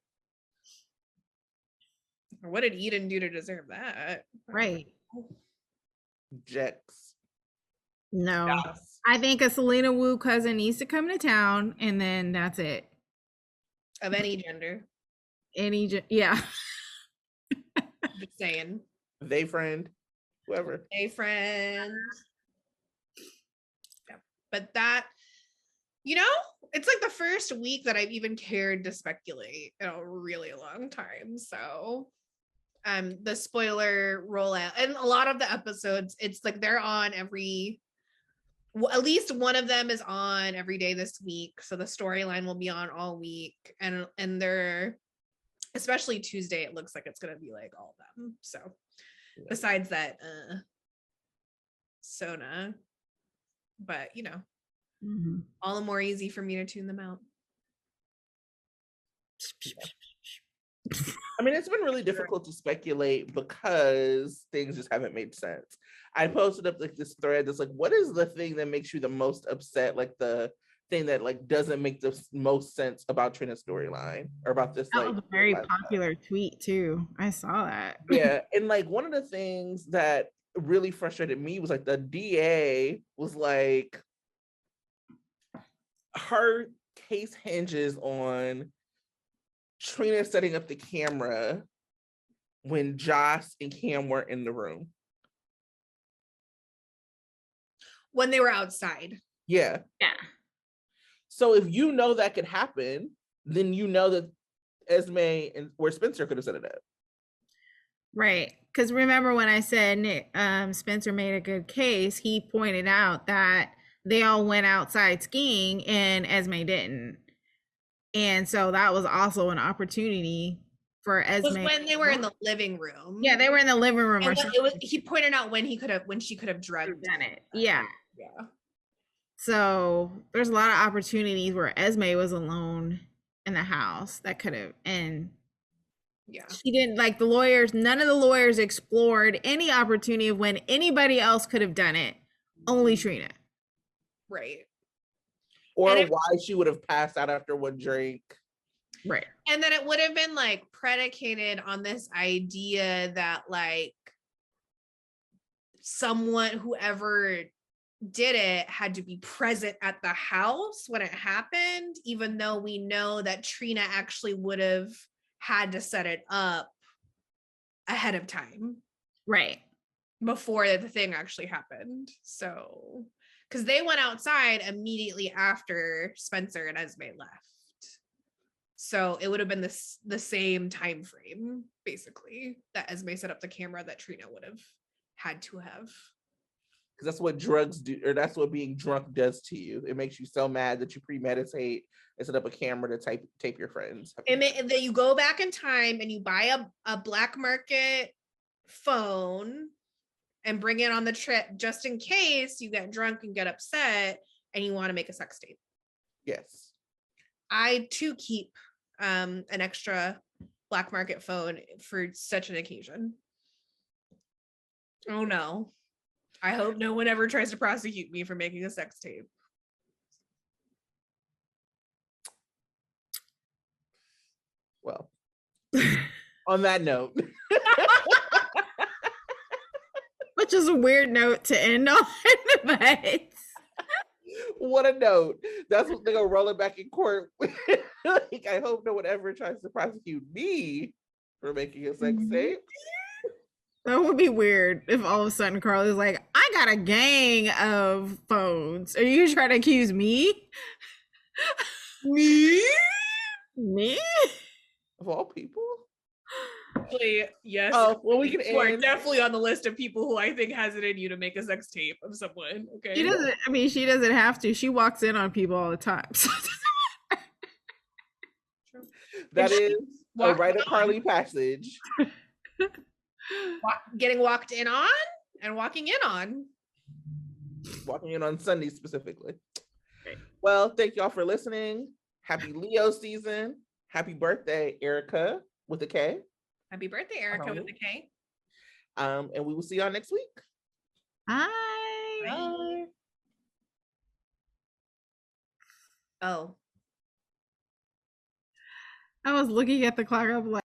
Speaker 3: what did Eden do to deserve that?
Speaker 2: Right.
Speaker 1: Jex.
Speaker 2: No.
Speaker 1: Yes.
Speaker 2: I think a Selina Wu cousin needs to come to town, and then that's it.
Speaker 3: Of any gender.
Speaker 2: Yeah.
Speaker 3: Just saying.
Speaker 1: They friend, whoever.
Speaker 3: They friend. Yeah. But that, you know, it's like the first week that I've even cared to speculate in a really long time. So the spoiler rollout and a lot of the episodes, it's like they're on at least one of them is on every day this week. So the storyline will be on all week. And they're, especially Tuesday, it looks like it's going to be like all of them. So yeah. Besides that, Sona, but you know, all the more easy for me to tune them out.
Speaker 1: I mean, it's been really difficult to speculate because things just haven't made sense. I posted up like this thread that's like, what is the thing that makes you the most upset? Like the thing that like doesn't make the most sense about Trina's storyline or about this.
Speaker 2: That
Speaker 1: like
Speaker 2: was a very popular tweet too. I saw that.
Speaker 1: Yeah, and like one of the things that really frustrated me was like the DA was like, her case hinges on Trina setting up the camera when Joss and Cam weren't in the room.
Speaker 3: When they were outside.
Speaker 1: Yeah.
Speaker 2: Yeah.
Speaker 1: So if you know that could happen, then you know that Esme or Spencer could have set it up.
Speaker 2: Right. Because remember when I said Spencer made a good case, he pointed out that they all went outside skiing and Esme didn't. And so that was also an opportunity for Esme.
Speaker 3: It was when they were in the living room.
Speaker 2: Yeah, they were in the living room.
Speaker 3: He pointed out when she could have done
Speaker 2: it. Yeah.
Speaker 3: Yeah.
Speaker 2: So there's a lot of opportunities where Esme was alone in the house that could have, and yeah, she didn't, like the lawyers, none of the lawyers explored any opportunity of when anybody else could have done it, only Trina.
Speaker 3: Right.
Speaker 1: Or why she would have passed out after one drink.
Speaker 2: Right.
Speaker 3: And then it would have been like predicated on this idea that like whoever did it had to be present at the house when it happened, even though we know that Trina actually would have had to set it up ahead of time.
Speaker 2: Right.
Speaker 3: Before the thing actually happened. So, because they went outside immediately after Spencer and Esme left. So it would have been the same time frame, basically, that Esme set up the camera that Trina would have had to have.
Speaker 1: Because that's what drugs do, or that's what being drunk does to you. It makes you so mad that you premeditate and set up a camera to tape your friends.
Speaker 3: And then you go back in time and you buy a black market phone and bring it on the trip just in case you get drunk and get upset and you want to make a sex tape.
Speaker 1: Yes.
Speaker 3: I too keep an extra black market phone for such an occasion. Oh no. I hope no one ever tries to prosecute me for making a sex tape.
Speaker 1: Well, on that note.
Speaker 2: Which is a weird note to end on, but
Speaker 1: what a note. That's what they're gonna roll it back in court. Like, I hope no one ever tries to prosecute me for making a sex tape.
Speaker 2: that would be weird if all of a sudden Carly's like, I got a gang of phones. Are you trying to accuse me?
Speaker 3: Me?
Speaker 2: Me?
Speaker 1: Of all people?
Speaker 3: Actually, yes.
Speaker 1: Oh, well, we can
Speaker 3: You are
Speaker 1: end.
Speaker 3: definitely on the list of people who I think has it in you to make a sex tape of someone. Okay.
Speaker 2: She doesn't, I mean, she doesn't have to. She walks in on people all the time. So
Speaker 1: That is a
Speaker 3: walked
Speaker 1: Right of
Speaker 3: on.
Speaker 1: Carly passage.
Speaker 3: Getting walked in on and walking in on.
Speaker 1: Walking in on Sunday specifically.
Speaker 2: Right.
Speaker 1: Well, thank y'all for listening. Happy Leo season. Happy birthday, Erica, with a K.
Speaker 3: Happy birthday, Erica, with the K.
Speaker 1: And we will see y'all next week.
Speaker 2: Bye.
Speaker 1: Bye.
Speaker 3: Oh.
Speaker 2: I was looking at the clock. I'm like,